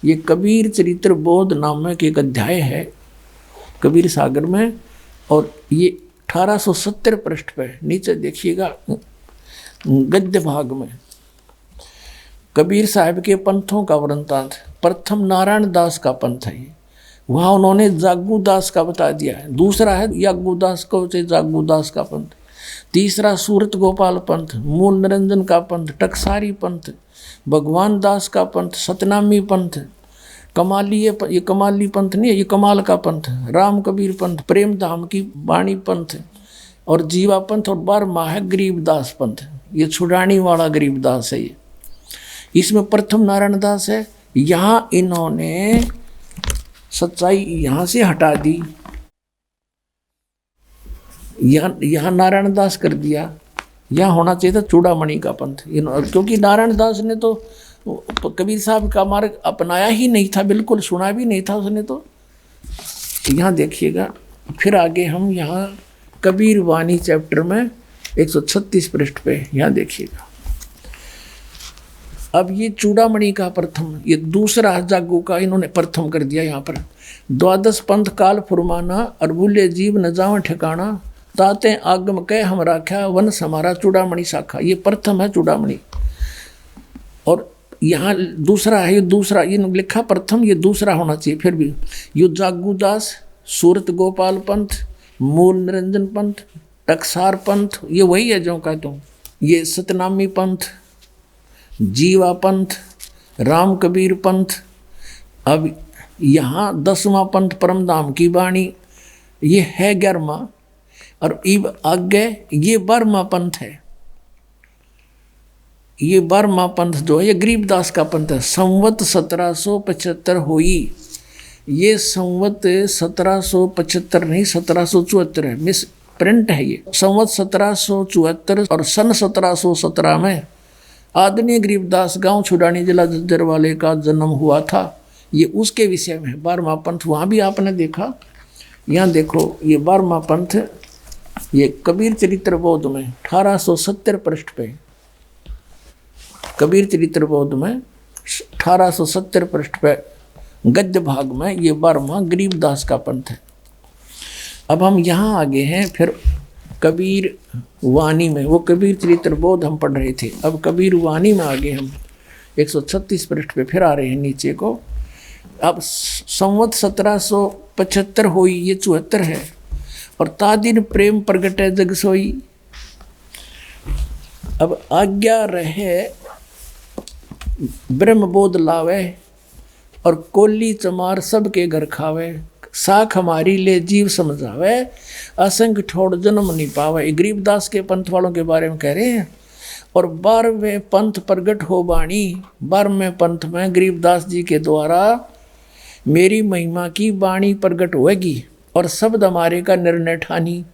ये कबीर चरित्र बोध नामक एक अध्याय है कबीर सागर में, और ये 1870 पृष्ठ पे नीचे देखिएगा गद्य भाग में कबीर साहब के पंथों का वृंतांत। प्रथम नारायण दास का पंथ है, वहाँ उन्होंने जागू दास का बता दिया है। दूसरा है यागू दास को जागू दास का पंथ। तीसरा सूरत गोपाल पंथ, मूल निरंजन का पंथ, टकसारी पंथ, भगवान दास का पंथ, सतनामी पंथ, कमाली, ये कमाली पंथ नहीं है, ये कमाल का पंथ, राम कबीर पंथ, प्रेम धाम की वाणी पंथ, और जीवा पंथ, और 12वां है गरीबदास पंथ, ये छुड़ानी वाला गरीबदास है। ये इसमें प्रथम नारायण दास है। यहाँ इन्होंने सच्चाई यहाँ से हटा दी, यहाँ नारायण दास कर दिया, यहाँ होना चाहिए था चूड़ामणि का पंथ। क्योंकि नारायण दास ने तो कबीर साहब का मार्ग अपनाया ही नहीं था, बिल्कुल सुना भी नहीं था उसने। तो यहाँ देखिएगा, फिर आगे हम यहाँ कबीर वाणी चैप्टर में 136 पृष्ठ पे यहाँ देखिएगा। अब ये चूड़ामणि का प्रथम, ये दूसरा जागू का इन्होंने प्रथम कर दिया यहाँ पर। 12 पंथ काल फुरमाना, और भूले जीव न जाव ठिकाना। ताते आगम कह हम राख्या, वन समारा चूड़ामणि शाखा। ये प्रथम है चूड़ामणि, और यहाँ दूसरा है, ये दूसरा, ये लिखा प्रथम, ये दूसरा होना चाहिए। फिर भी ये जागू दास, सूरत गोपाल पंथ, मूल निरंजन पंथ, टकसार पंथ, ये वही है जो कहता हूँ। ये सतनामी पंथ, जीवा पंथ, राम कबीर पंथ। अब यहाँ 10वां पंथ परमधाम की वाणी, ये है 11वां, और इब आगे ये 12वां पंथ है। ये 12वां पंथ जो है ये गरीबदास का पंथ है। संवत 1775 हुई, ये संवत 1775 नहीं 1774 है, मिस प्रिंट है ये। संवत 1774 और सन 1717 में आदरणीय गरीबदास गांव छुड़ानी जिला झज्जर वाले का जन्म हुआ था। ये उसके विषय में 12वां पंथ, वहाँ भी आपने देखा। यहाँ देखो ये 12वां पंथ, ये कबीर चरित्र बोध में 1870 पृष्ठ पे, कबीर चरित्र बोध में 1870 पृष्ठ पे गद्य भाग में ये 12वां गरीबदास का पंथ है। अब हम यहाँ आगे हैं फिर कबीर वाणी में, वो कबीर चरित्र बोध हम पढ़ रहे थे, अब कबीर वाणी में आगे हम 136 पृष्ठ पे फिर आ रहे हैं नीचे को। अब संवत 1775 हुई, ये 74 है, और तादिन प्रेम प्रगटे जग सोई। अब आज्ञा रहे ब्रह्म बोध लावे, और कोली चमार सबके घर खावे। साख हमारी ले जीव समझावे, असंग छोड़ जन्म नहीं पावे। गरीबदास के पंथ वालों के बारे में कह रहे हैं। और 12वें पंथ प्रगट हो बाणी, 12वें पंथ में गरीबदास जी के द्वारा मेरी महिमा की वाणी प्रगट होगी, और शब्द हमारे का निर्णय ठानी,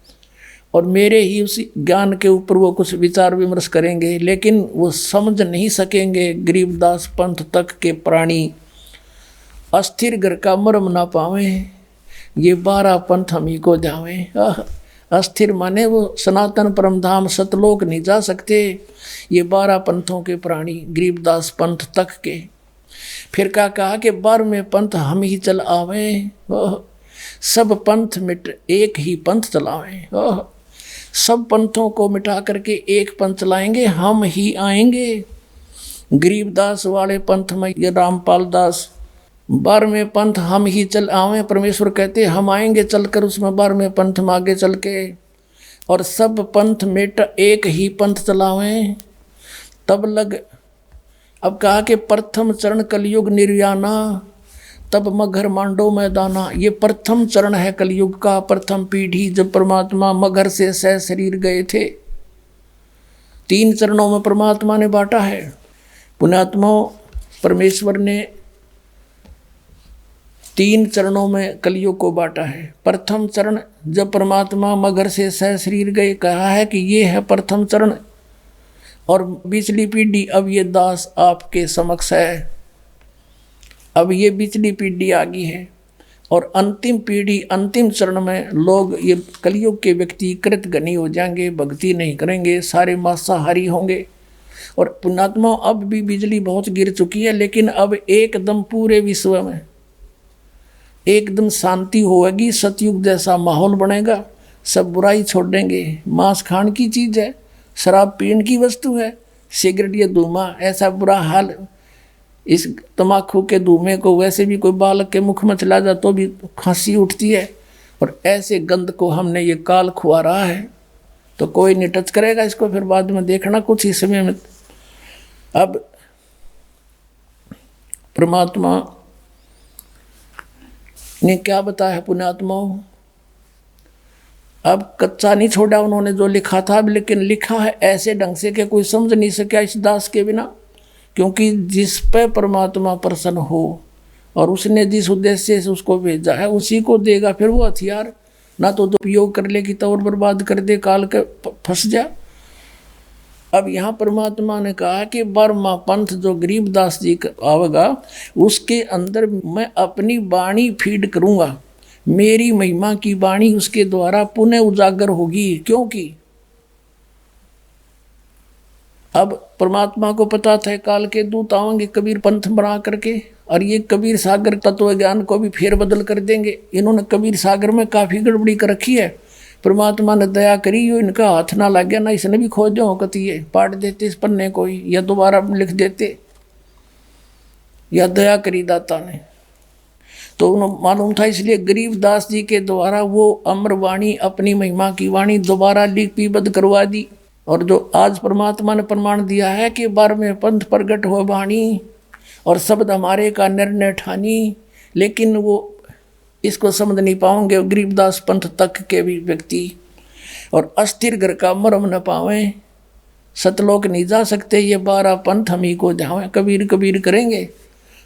और मेरे ही उस ज्ञान के ऊपर वो कुछ विचार विमर्श करेंगे, लेकिन वो समझ नहीं सकेंगे गरीबदास पंथ तक के प्राणी। अस्थिर घर का मर्म ना पावे, ये 12 पंथ हम ही को जावे। अस्थिर माने वो सनातन परमधाम सतलोक नहीं जा सकते, ये 12 पंथों के प्राणी गरीबदास पंथ तक के। फिर क्या कहा कि 12वें पंथ हम ही चल आवे, सब पंथ मिट एक ही पंथ चलावे। सब पंथों को मिटा करके एक पंथ चलाएंगे, हम ही आएंगे। गरीबदास वाले पंथ में ये रामपाल दास, 12वें पंथ हम ही चल आवे, परमेश्वर कहते हम आएंगे चलकर उसमें 12वें पंथ में आगे चल के, और सब पंथ मिट एक ही पंथ चलावें तब लग। अब कहा कि प्रथम चरण कलयुग निर्याना, तब मगर मांडो मैदाना। ये प्रथम चरण है कलयुग का, प्रथम पीढ़ी, जब परमात्मा मगर से सह शरीर गए थे। 3 चरणों में परमात्मा ने बांटा है। पुण्यात्मा परमेश्वर ने 3 चरणों में कलयुग को बांटा है। प्रथम चरण जब परमात्मा मगर से सह शरीर गए, कहा है कि ये है प्रथम चरण, और पिछली पीढ़ी अब ये दास आपके समक्ष है। अब ये पिछली पीढ़ी आ गई है, और अंतिम पीढ़ी अंतिम चरण में लोग, ये कलयुग के व्यक्ति कृतघ्नी हो जाएंगे, भक्ति नहीं करेंगे, सारे मांसाहारी होंगे। और पुण्यात्मा अब भी बिजली बहुत गिर चुकी है, लेकिन अब एकदम पूरे विश्व में एकदम शांति होगी, सतयुग जैसा माहौल बनेगा, सब बुराई छोड़ देंगे। मांस खान की चीज़ है, शराब पीने की वस्तु है, सिगरेट या धुआं ऐसा बुरा हाल। इस तम्बाकू के धुएं को वैसे भी कोई बालक के मुख में चला जाए तो भी खांसी उठती है, और ऐसे गंध को हमने ये काल खुआ रहा है, तो कोई नहीं टच करेगा इसको, फिर बाद में देखना कुछ ही समय में। अब परमात्मा ने क्या बताया पुण्यात्माओं, अब कच्चा नहीं छोड़ा उन्होंने जो लिखा था, लेकिन लिखा है ऐसे ढंग से कि कोई समझ नहीं सका इस दास के बिना। क्योंकि जिस पे परमात्मा प्रसन्न हो और उसने जिस उद्देश्य से उसको भेजा है उसी को देगा फिर वो हथियार, ना तो उपयोग कर ले कि तो और बर्बाद कर दे, काल के फंस जा। अब यहाँ परमात्मा ने कहा कि 12वां पंथ जो गरीबदास जी का आवेगा उसके अंदर मैं अपनी वाणी फीड करूँगा, मेरी महिमा की वाणी उसके द्वारा पुनः उजागर होगी। क्योंकि अब परमात्मा को पता था काल के दूत आएंगे कबीर पंथ बना करके, और ये कबीर सागर तत्व ज्ञान को भी फेर बदल कर देंगे। इन्होंने कबीर सागर में काफ़ी गड़बड़ी कर रखी है, परमात्मा ने दया करी, यो इनका हाथ ना लग गया, ना इसने भी खोज दो कती है, पाट देते इस पन्ने को ही, या दोबारा लिख देते, या दया करी दाता ने। तो उन्हें मालूम था, इसलिए गरीबदास जी के द्वारा वो अमर वाणी, अपनी महिमा की वाणी दोबारा लिपिबद्ध करवा दी। और जो आज परमात्मा ने प्रमाण दिया है कि 12वें पंथ प्रगट हो वाणी, और शब्द हमारे का निर्णय ठानी, लेकिन वो इसको समझ नहीं पाओगे। गरीबदास पंथ तक के भी व्यक्ति और अस्थिर घर का मरम न पावे, सतलोक नहीं जा सकते। ये 12 पंथ हम ही को जावे, कबीर कबीर करेंगे,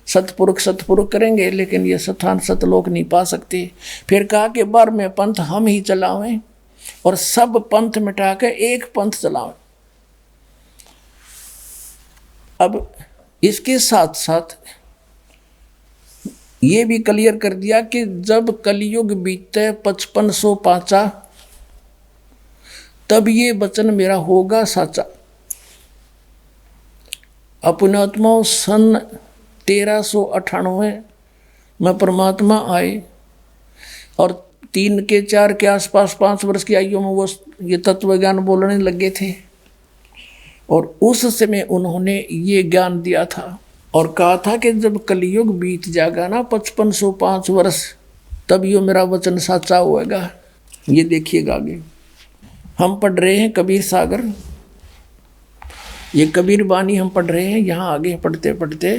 सतपुरुष सतपुरुष करेंगे, लेकिन ये स्थान सतलोक नहीं पा सकते। फिर कहा कि 12वें पंथ हम ही चलावें और सब पंथ मिटा के एक पंथ चलावें। अब इसके साथ साथ ये भी क्लियर कर दिया कि जब कलयुग बीते 5500 पाचा, तब ये वचन मेरा होगा साचा। अपने आत्मा सन 1398 में परमात्मा आए और 3 के 4 के आसपास 5 वर्ष की आयु में वो ये तत्व ज्ञान बोलने लगे थे और उस समय उन्होंने ये ज्ञान दिया था और कहा था कि जब कलयुग बीत जाएगा ना 5505 वर्ष, तब ये मेरा वचन साचा होएगा। ये देखिएगा आगे हम पढ़ रहे हैं कबीर सागर, ये कबीर बानी हम पढ़ रहे हैं। यहाँ आगे पढ़ते पढ़ते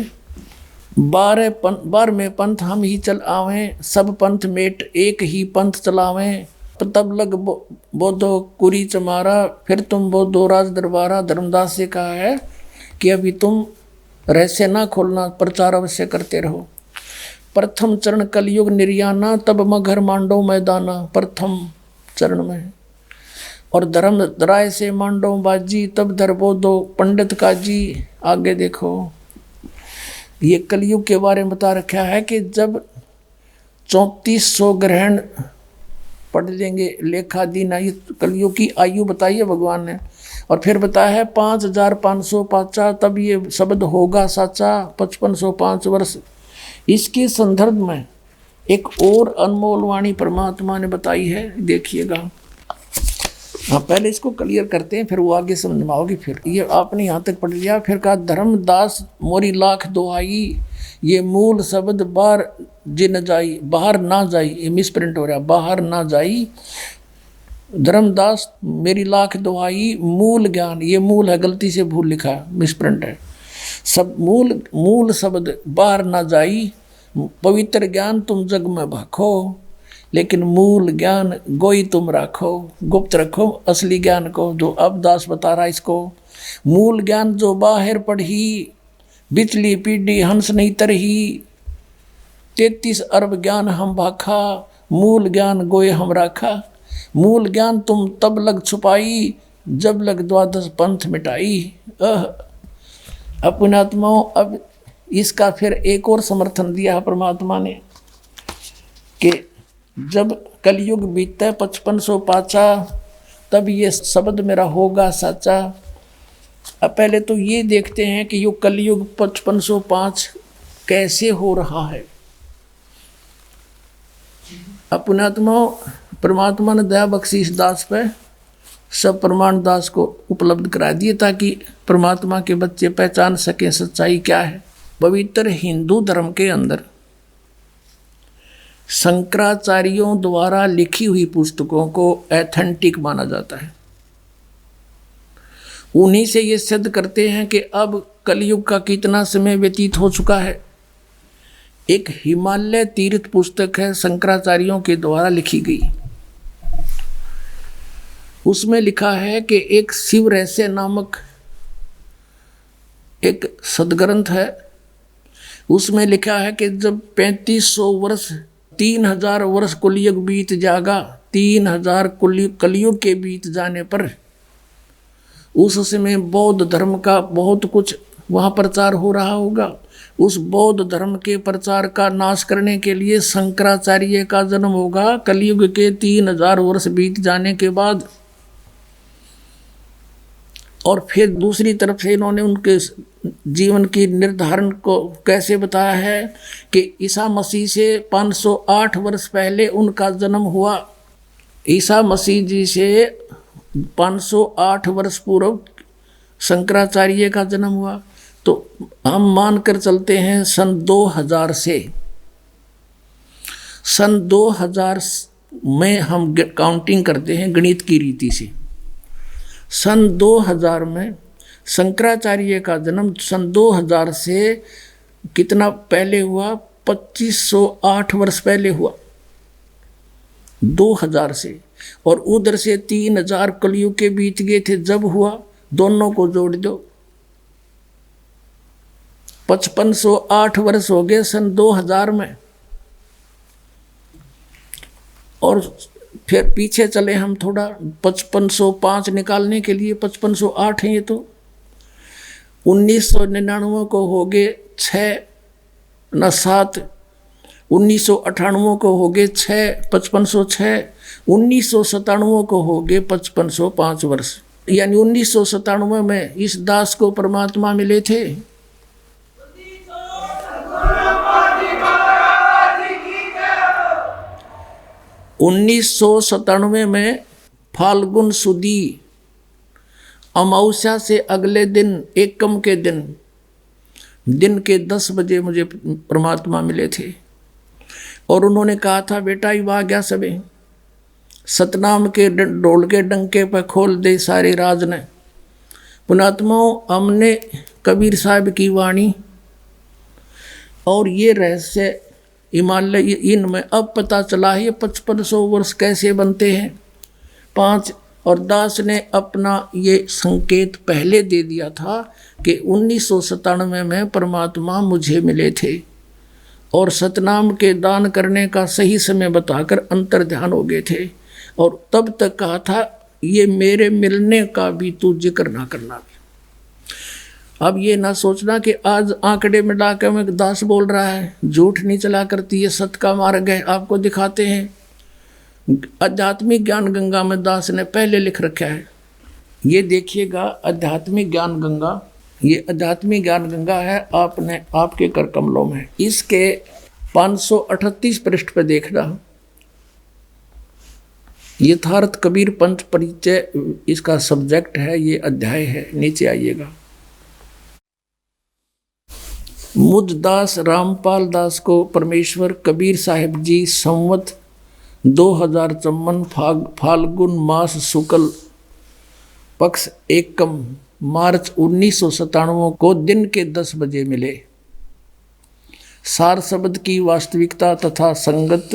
12वें पंथ हम ही चल आवें, सब पंथ मेट एक ही पंथ चलावें। तब लग बोधो कुरी चमारा, फिर तुम बोधो राज दरबारा। धर्मदास से कहा है कि अभी तुम रहस्य ना खोलना, प्रचार अवश्य करते रहो। प्रथम चरण कलयुग निर्याना, तब मगर मांडो मैदाना। प्रथम चरण में और धर्म राय से मांडो बाजी, तब धरबो दो पंडित काजी। आगे देखो ये कलयुग के बारे में बता रखा है कि जब 3400 ग्रहण पढ़ लेंगे लेखा दिन आई, कलयुग की आयु बताई है भगवान ने। और फिर बताया है 5500 पाचा, तब ये शब्द होगा साचा। 5505 वर्ष। इसके संदर्भ में एक और अनमोल वाणी परमात्मा ने बताई है, देखिएगा। हाँ पहले इसको क्लियर करते हैं, फिर वो आगे समझ में आओगी। फिर ये आपने यहाँ तक पढ़ लिया। फिर कहा धर्मदास मोरी लाख दुहाई, ये मूल शब्द बाहर जिन जाई, बाहर ना जाई, ये मिसप्रिंट हो रहा, बाहर ना जाई। धर्मदास मेरी लाख दुहाई, मूल ज्ञान, ये मूल है, गलती से भूल लिखा है, मिसप्रिंट है। सब मूल शब्द बाहर ना जाई। पवित्र ज्ञान तुम जग में भाखो, लेकिन मूल ज्ञान गोई तुम रखो, गुप्त रखो असली ज्ञान को। जो अब दास बता रहा इसको, मूल ज्ञान जो बाहर पढ़ी, बिचली पीढ़ी हंस नहीं तरही। 33 अरब ज्ञान हम भाखा, मूल ज्ञान गोए हम राखा। मूल ज्ञान तुम तब लग छुपाई, जब लग 12 पंथ मिटाई। अपने आत्माओं, अब इसका फिर एक और समर्थन दिया परमात्मा ने कि जब कलयुग बीतता है 5500 पाचा, तब ये शब्द मेरा होगा साचा। अब पहले तो ये देखते हैं कि ये कलयुग 5505 कैसे हो रहा है। अपने आत्मा परमात्मा ने दया बख्शी इस दास पे सब प्रमाण दास को उपलब्ध करा दिए, ताकि परमात्मा के बच्चे पहचान सकें सच्चाई क्या है। पवित्र हिंदू धर्म के अंदर शंकराचार्यों द्वारा लिखी हुई पुस्तकों को एथेंटिक माना जाता है। उन्हीं से ये सिद्ध करते हैं कि अब कलयुग का कितना समय व्यतीत हो चुका है। एक हिमालय तीर्थ पुस्तक है, शंकराचार्यों के द्वारा लिखी गई। उसमें लिखा है कि एक शिव रहस्य नामक एक सदग्रंथ है। उसमें लिखा है कि जब 3500 वर्ष 3000 वर्ष कलयुग बीत जाएगा, 3000 कलयुग के बीत जाने पर उस समय बौद्ध धर्म का बहुत कुछ वहाँ प्रचार हो रहा होगा। उस बौद्ध धर्म के प्रचार का नाश करने के लिए शंकराचार्य का जन्म होगा कलयुग के 3000 वर्ष बीत जाने के बाद। और फिर दूसरी तरफ से इन्होंने उनके जीवन की निर्धारण को कैसे बताया है कि ईसा मसीह से 508 वर्ष पहले उनका जन्म हुआ। ईसा मसीह जी से 508 वर्ष पूर्व शंकराचार्य का जन्म हुआ। तो हम मानकर चलते हैं सन 2000 से, सन 2000 में हम काउंटिंग करते हैं गणित की रीति से। सन 2000 में शंकराचार्य का जन्म सन 2000 से कितना पहले हुआ, 2508 वर्ष पहले हुआ 2000 से, और उधर से 3000 कलयुग के बीत गए थे जब हुआ। दोनों को जोड़ दो, 5508 वर्ष हो गए सन 2000 में। और फिर पीछे चले हम थोड़ा, 5505 निकालने के लिए 5508 है ये तो। 1999 को हो गए 6 न 7, 1998 को हो गए 6, 5506, 1997 को हो गए 5505 वर्ष। यानी 1997 में इस दास को परमात्मा मिले थे। उन्नीस में फाल्गुन सुदी अमावस्या से अगले दिन एकम के दिन के 10 बजे मुझे परमात्मा मिले थे। और उन्होंने कहा था, बेटा ये आ गया सबे, सतनाम के ढोल के डंके पर खोल दे सारे राज ने। पुणात्माओं, हमने कबीर साहब की वाणी और ये रहस्य हिमालय इनमें अब पता चला है। 5500 वर्ष कैसे बनते हैं 5। और दास ने अपना ये संकेत पहले दे दिया था कि 1997 में परमात्मा मुझे मिले थे और सतनाम के दान करने का सही समय बताकर अंतर ध्यान हो गए थे। और तब तक कहा था, ये मेरे मिलने का भी तू जिक्र ना करना। अब ये ना सोचना कि आज आंकड़े में डाके में दास बोल रहा है, झूठ नहीं चला करती, ये सत्य का मार्ग है। आपको दिखाते हैं, आध्यात्मिक ज्ञान गंगा में दास ने पहले लिख रखा है। ये देखिएगा, आध्यात्मिक ज्ञान गंगा, ये आध्यात्मिक ज्ञान गंगा है आपने आपके कर कमलों में। इसके 538 पृष्ठ पर देखना, यथार्थ कबीर पंथ परिचय इसका सब्जेक्ट है, ये अध्याय है। नीचे आइएगा। मुझदास रामपाल दास को परमेश्वर कबीर साहिब जी संवत 2054 फाल्गुन मास शुक्ल पक्ष एकम मार्च 1997 को दिन के 10 बजे मिले। सार शब्द की वास्तविकता तथा संगत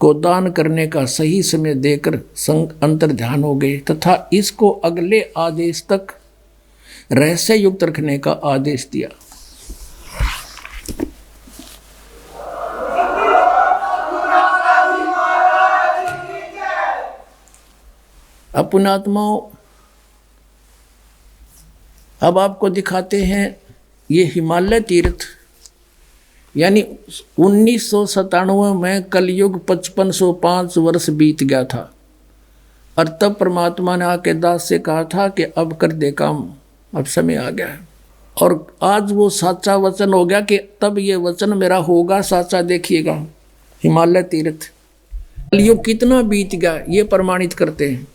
को दान करने का सही समय देकर अंतर ध्यान हो गए तथा इसको अगले आदेश तक रहस्य युक्त रखने का आदेश दिया। पुणात्माओं, अब आपको दिखाते हैं ये हिमालय तीर्थ, यानी 1997 में कलयुग 5505 वर्ष बीत गया था। और तब परमात्मा ने आके दास से कहा था कि अब कर दे काम, अब समय आ गया है। और आज वो साचा वचन हो गया कि तब ये वचन मेरा होगा साचा। देखिएगा हिमालय तीर्थ, कलयुग कितना बीत गया ये प्रमाणित करते हैं।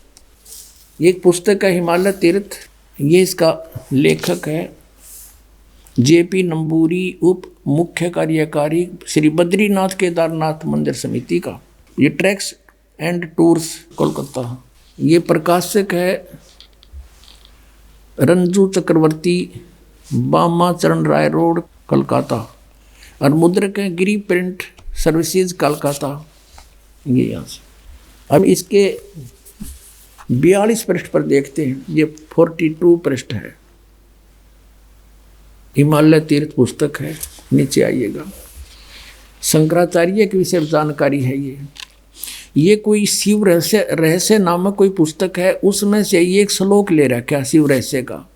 एक पुस्तक है हिमालय तीर्थ, ये इसका लेखक है JP नंबूरी, उप मुख्य कार्यकारी श्री बद्रीनाथ केदारनाथ मंदिर समिति का। ये ट्रैक्स एंड टूर्स कोलकाता। ये प्रकाशक है रंजू चक्रवर्ती, बामा चरण राय रोड कोलकाता। और मुद्रक है गिरी प्रिंट सर्विसेज कोलकाता। ये यहाँ से। अब इसके 42 पृष्ठ पर देखते हैं, ये 42 पृष्ठ है, हिमालय तीर्थ पुस्तक है। नीचे आइएगा, शंकराचार्य के विषय जानकारी है। ये कोई शिव रहस्य नामक कोई पुस्तक है, उसमें से ये एक श्लोक ले रखा है शिव रहस्य का।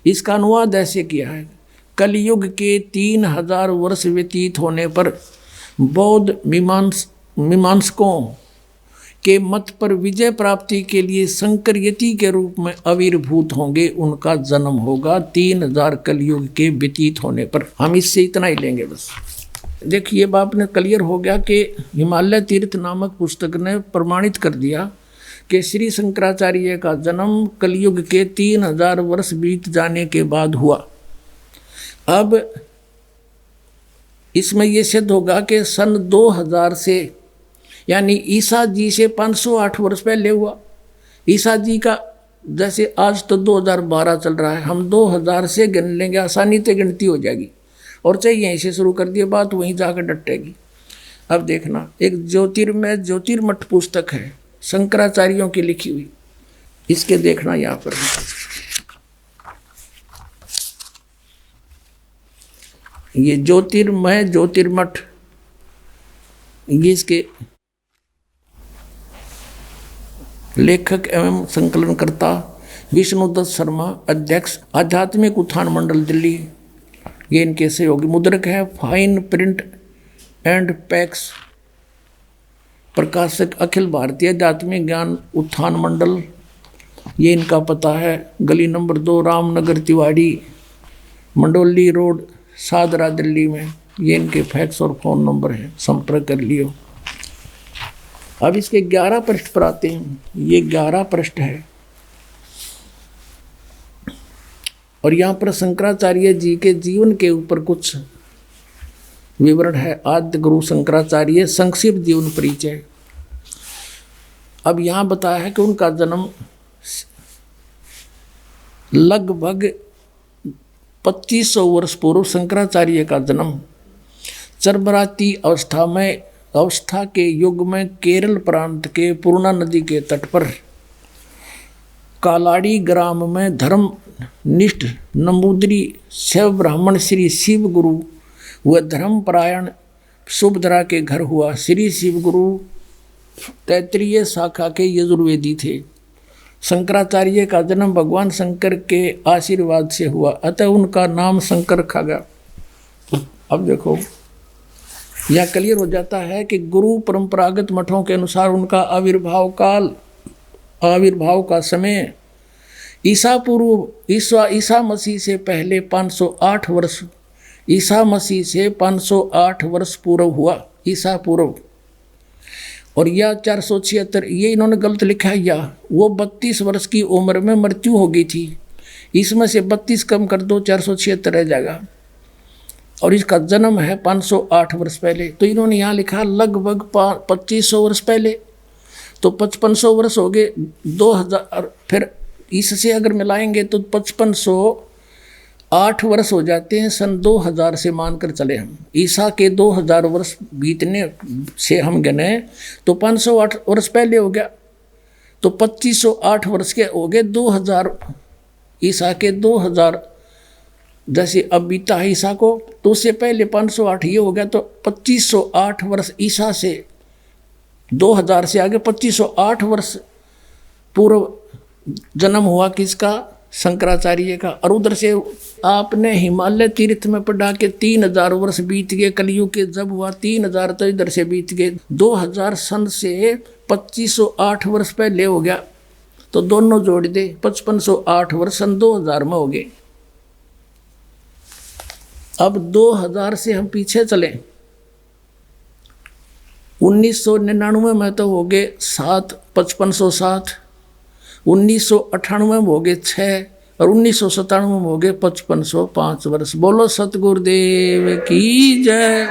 इसका अनुवाद ऐसे किया है, कलयुग के 3000 वर्ष व्यतीत होने पर बौद्ध मीमांसकों के मत पर विजय प्राप्ति के लिए शंकर यति के रूप में आविर्भूत होंगे, उनका जन्म होगा 3000 कलयुग के व्यतीत होने पर। हम इससे इतना ही लेंगे बस। देखिए बाप ने क्लियर हो गया कि हिमालय तीर्थ नामक पुस्तक ने प्रमाणित कर दिया कि श्री शंकराचार्य का जन्म कलयुग के 3000 वर्ष बीत जाने के बाद हुआ। अब इसमें यह सिद्ध होगा कि सन 2000 से, यानी ईसा जी से 508 वर्ष पहले हुआ। ईसा जी का जैसे आज तो 2012 चल रहा है, हम 2000 से गिन लेंगे, आसानी से गिनती हो जाएगी। और चाहे यहीं से शुरू कर दिए बात वहीं जाकर डटेगी। अब देखना, एक ज्योतिर्मय ज्योतिर्मठ पुस्तक है शंकराचार्यों की लिखी हुई, इसके देखना यहाँ पर ये ज्योतिर्मय ज्योतिर्मठ, ये इसके लेखक एवं संकलनकर्ता विष्णुदत्त शर्मा, अध्यक्ष आध्यात्मिक उत्थान मंडल दिल्ली, ये इनके सहयोगी। मुद्रक है फाइन प्रिंट एंड पैक्स, प्रकाशक अखिल भारतीय आध्यात्मिक ज्ञान उत्थान मंडल, ये इनका पता है गली नंबर 2 रामनगर तिवाड़ी, मंडोली रोड, सादरा, दिल्ली में। ये इनके फैक्स और फ़ोन नंबर है, संपर्क कर लियो। अब इसके 11 पृष्ठ पर आते हैं। ये 11 पृष्ठ है और यहाँ पर शंकराचार्य जी के जीवन के ऊपर कुछ विवरण है। आद्य गुरु शंकराचार्य संक्षिप्त जीवन परिचय। अब यहाँ बताया है कि उनका जन्म लगभग 2500 वर्ष पूर्व शंकराचार्य का जन्म चरबराती अवस्था के युग में केरल प्रांत के पूर्णा नदी के तट पर कालाड़ी ग्राम में धर्मनिष्ठ नंबूदरी शैव ब्राह्मण श्री शिव गुरु व धर्मपरायण सुभद्रा के घर हुआ। श्री शिव गुरु तैत्रीय शाखा के यजुर्वेदी थे। शंकराचार्य का जन्म भगवान शंकर के आशीर्वाद से हुआ, अतः उनका नाम शंकर रखा गया। अब देखो यह क्लियर हो जाता है कि गुरु परंपरागत मठों के अनुसार उनका आविर्भाव का समय ईसा मसीह से पहले 508 वर्ष, ईसा मसीह से 508 वर्ष पूर्व हुआ, ईसा पूर्व। और यह 476, ये इन्होंने गलत लिखा है, या वो 32 वर्ष की उम्र में मृत्यु हो गई थी। इसमें से 32 कम कर दो, 476 रह जाएगा। और इसका जन्म है 508 वर्ष पहले। तो इन्होंने यहाँ लिखा लगभग 2500 वर्ष पहले, तो 5500 वर्ष हो गए 2000, फिर इससे अगर मिलाएंगे तो 5508 वर्ष हो जाते हैं सन 2000 से मानकर चले हम। ईसा के 2000 वर्ष बीतने से हम गने तो 508 वर्ष पहले हो गया, तो 2508 वर्ष के हो गए 2000, ईसा के 2000 जैसे अब बीता है ईसा को, तो उससे पहले 508 ये हो गया, तो 2508 वर्ष ईसा से 2000 से आगे 2508 वर्ष पूर्व जन्म हुआ किसका? शंकराचार्य का। और उधर से आपने हिमालय तीर्थ में पढ़ा के 3000 वर्ष बीत गए, कलयुग के जब हुआ 3000 तो इधर से बीत गए 2000 सन से 2508 वर्ष पहले हो गया, तो दोनों जोड़ दे 5508 वर्ष सन 2000 में हो गए। अब 2000 से हम पीछे चले, 1999 में तो हो गए 7, 5507, 1998 में हो गए 6, और 1997 में हो गए 5505 वर्ष। बोलो सतगुरुदेव की जय।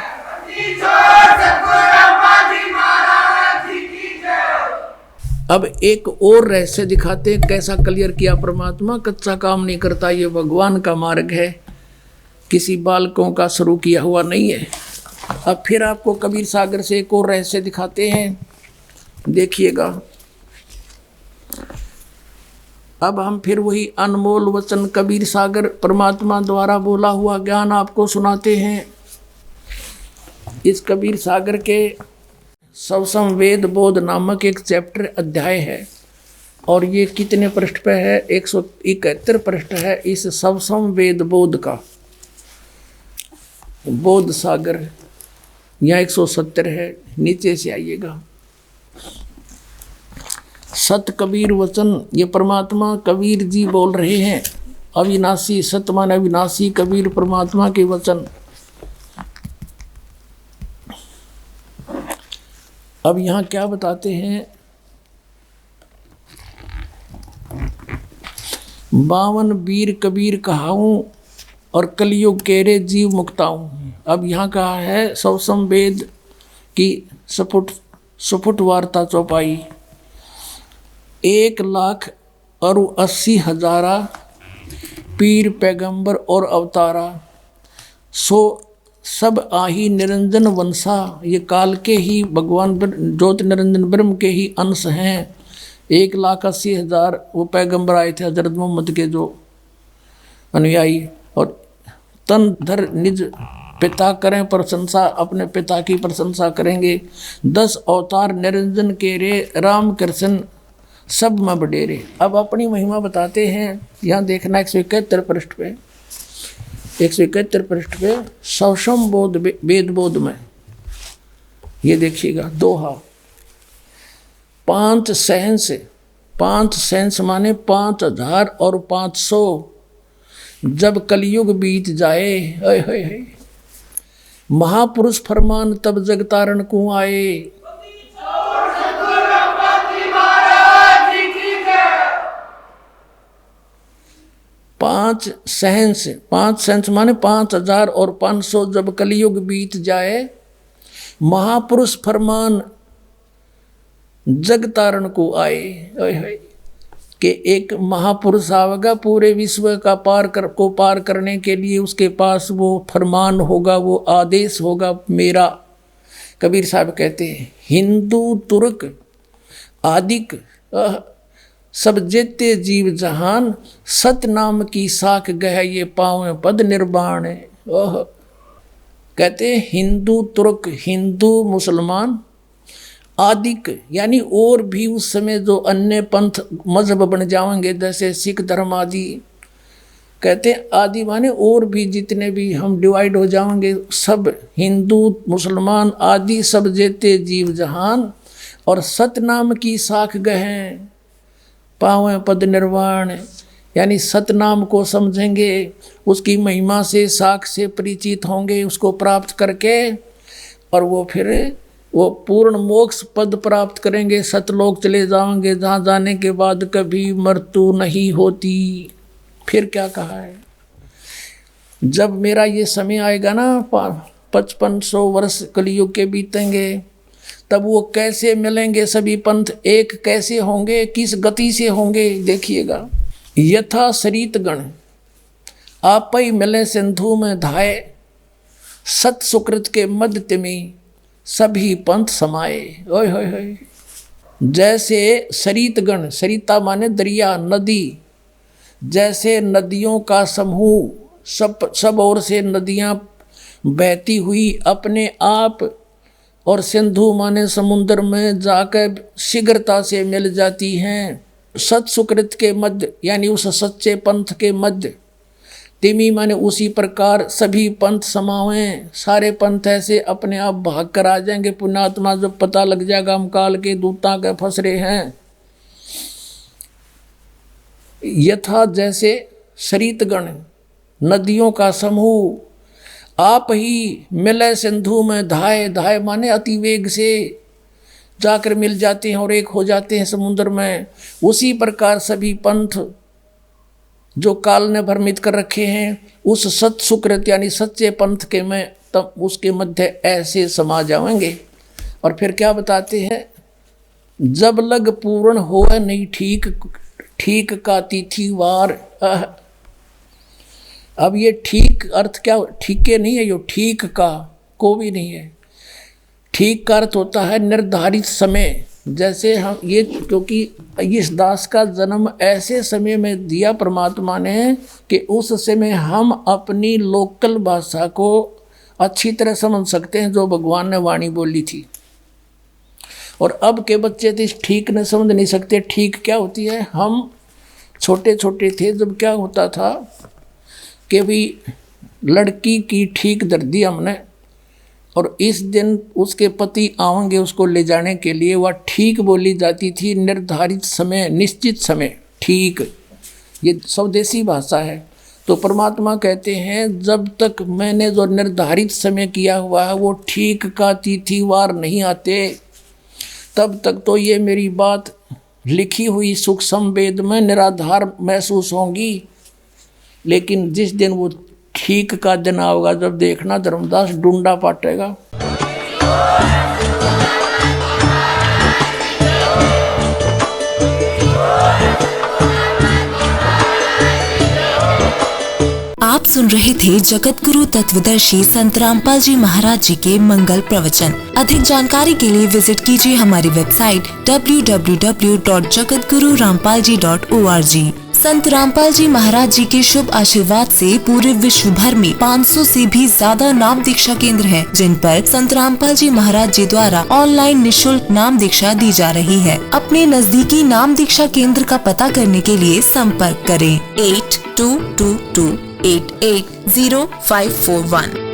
अब एक और रहस्य दिखाते हैं, कैसा क्लियर किया परमात्मा। कच्चा काम नहीं करता, ये भगवान का मार्ग है, किसी बालकों का शुरू किया हुआ नहीं है। अब फिर आपको कबीर सागर से एक और रहस्य दिखाते हैं, देखिएगा। अब हम फिर वही अनमोल वचन कबीर सागर परमात्मा द्वारा बोला हुआ ज्ञान आपको सुनाते हैं। इस कबीर सागर के सवसम वेद बोध नामक एक चैप्टर अध्याय है, और ये कितने पृष्ठ पे है? 171 पृष्ठ है इस सवसम वेद बोध का। बोध सागर यहाँ 170 है, नीचे से आइएगा। सत कबीर वचन, ये परमात्मा कबीर जी बोल रहे हैं। अविनाशी, सत माने अविनाशी, कबीर परमात्मा के वचन। अब यहाँ क्या बताते हैं? 52 वीर कबीर कहाऊं और कलयुग केरे जीव मुक्ताऊं। अब यहाँ कहा है सवसम वेद की सफुट वार्ता चौपाई। 1,80,000 पीर पैगंबर और अवतारा, सो सब आही निरंजन वंशा, ये काल के ही भगवान ज्योति निरंजन ब्रह्म के ही अंश हैं। 1,80,000 वो पैगंबर आए थे हजरत मोहम्मद के जो अनुयायी, और तन धर निज पिता करें प्रशंसा, अपने पिता की प्रशंसा करेंगे। 10 अवतार निरंजन के रे, राम कृष्ण सब में बडेरे। अब अपनी महिमा बताते हैं। यहाँ देखना 171 पृष्ठ पे, 171 पृष्ठ पे सौषम बोध वेद बोध में ये देखिएगा दोहा। 5 सहंस, 5 सहंस माने 5,000 और 500, जब कलयुग बीत जाए, हाय हाय हाय, महापुरुष फरमान तब जगतारण को आए। 5 सहंस, 5 सहंस माने 5,000 और 500, जब कलयुग बीत जाए, महापुरुष फरमान जग तारण को आए। कि एक महापुरुष आवेगा पूरे विश्व का पार करने के लिए, उसके पास वो फरमान होगा, वो आदेश होगा मेरा। कबीर साहब कहते हैं हिंदू तुर्क आदिक सब जेते जीव जहान, सत नाम की साख गह ये पाँव पद निर्वाण। कहते हैं हिंदू तुर्क, हिंदू मुसलमान आदिक यानी और भी उस समय जो अन्य पंथ मजहब बन जाएंगे जैसे सिख धर्म आदि, कहते हैं आदि माने और भी जितने भी हम डिवाइड हो जाएंगे, सब हिंदू मुसलमान आदि सब जेते जीव जहान, और सतनाम की साख गहें पावें पद निर्वाण। यानी सतनाम को समझेंगे, उसकी महिमा से साख से परिचित होंगे, उसको प्राप्त करके, और वो फिर वो पूर्ण मोक्ष पद प्राप्त करेंगे, सतलोक चले जाएंगे, जहाँ जाने के बाद कभी मृत्यु नहीं होती। फिर क्या कहा है, जब मेरा ये समय आएगा ना 5500 वर्ष कलयुग के बीतेंगे, तब वो कैसे मिलेंगे सभी पंथ, एक कैसे होंगे, किस गति से होंगे, देखिएगा। यथा सरित गण आप ही मिले सिंधु में धाये, सत सुकृत के मध्य में सभी पंथ समाये। ओए होए होए, जैसे सरित गण, सरिता माने दरिया नदी, जैसे नदियों का समूह सब ओर से नदियाँ बहती हुई अपने आप, और सिंधु माने समुद्र में जाकर शीघ्रता से मिल जाती हैं। सत सुकृत के मध्य यानी उस सच्चे पंथ के मध्य, तिमी माने उसी प्रकार सभी पंथ समावें, सारे पंथ ऐसे अपने आप भाग कर आ जाएंगे। पुण्यात्मा जब पता लग जाएगा हम काल के दूता के फंस रहे हैं। यथा जैसे सरितगण नदियों का समूह, आप ही मिले सिंधु में धाये, धाये माने अति वेग से जाकर मिल जाते हैं और एक हो जाते हैं समुद्र में। उसी प्रकार सभी पंथ जो काल ने भ्रमित कर रखे हैं, उस सत सुकृत यानी सच्चे पंथ के में तब उसके मध्य ऐसे समा जाएंगे। और फिर क्या बताते हैं, जब लग पूर्ण हो नहीं ठीक, ठीक का तिथि वार। अब ये ठीक अर्थ क्या, ठीके नहीं है, यो ठीक का को भी नहीं है। ठीक का अर्थ होता है निर्धारित समय। जैसे हम ये, क्योंकि इस दास का जन्म ऐसे समय में दिया परमात्मा ने कि उस समय हम अपनी लोकल भाषा को अच्छी तरह समझ सकते हैं जो भगवान ने वाणी बोली थी। और अब के बच्चे तो ठीक न समझ नहीं सकते। ठीक क्या होती है, हम छोटे छोटे थे जब क्या होता था कि भी लड़की की ठीक दर दी हमने, और इस दिन उसके पति आएंगे उसको ले जाने के लिए, वह ठीक बोली जाती थी। निर्धारित समय, निश्चित समय, ठीक, ये स्वदेशी भाषा है। तो परमात्मा कहते हैं जब तक मैंने जो निर्धारित समय किया हुआ है वो ठीक का तिथिवार नहीं आते, तब तक तो ये मेरी बात लिखी हुई सूक्ष्म वेद में निराधार महसूस होंगी। लेकिन जिस दिन वो ठीक का दिन आओगा, जब देखना धर्मदास डूंडा पाटेगा। आप सुन रहे थे जगत गुरु तत्वदर्शी संत रामपाल जी महाराज जी के मंगल प्रवचन। अधिक जानकारी के लिए विजिट कीजिए हमारी वेबसाइट www.jagatgururampalji.org। संत रामपाल जी महाराज जी के शुभ आशीर्वाद से पूरे विश्व भर में 500 से भी ज्यादा नाम दीक्षा केंद्र हैं, जिन पर संत रामपाल जी महाराज जी द्वारा ऑनलाइन निशुल्क नाम दीक्षा दी जा रही है। अपने नजदीकी नाम दीक्षा केंद्र का पता करने के लिए संपर्क करें 8222880541।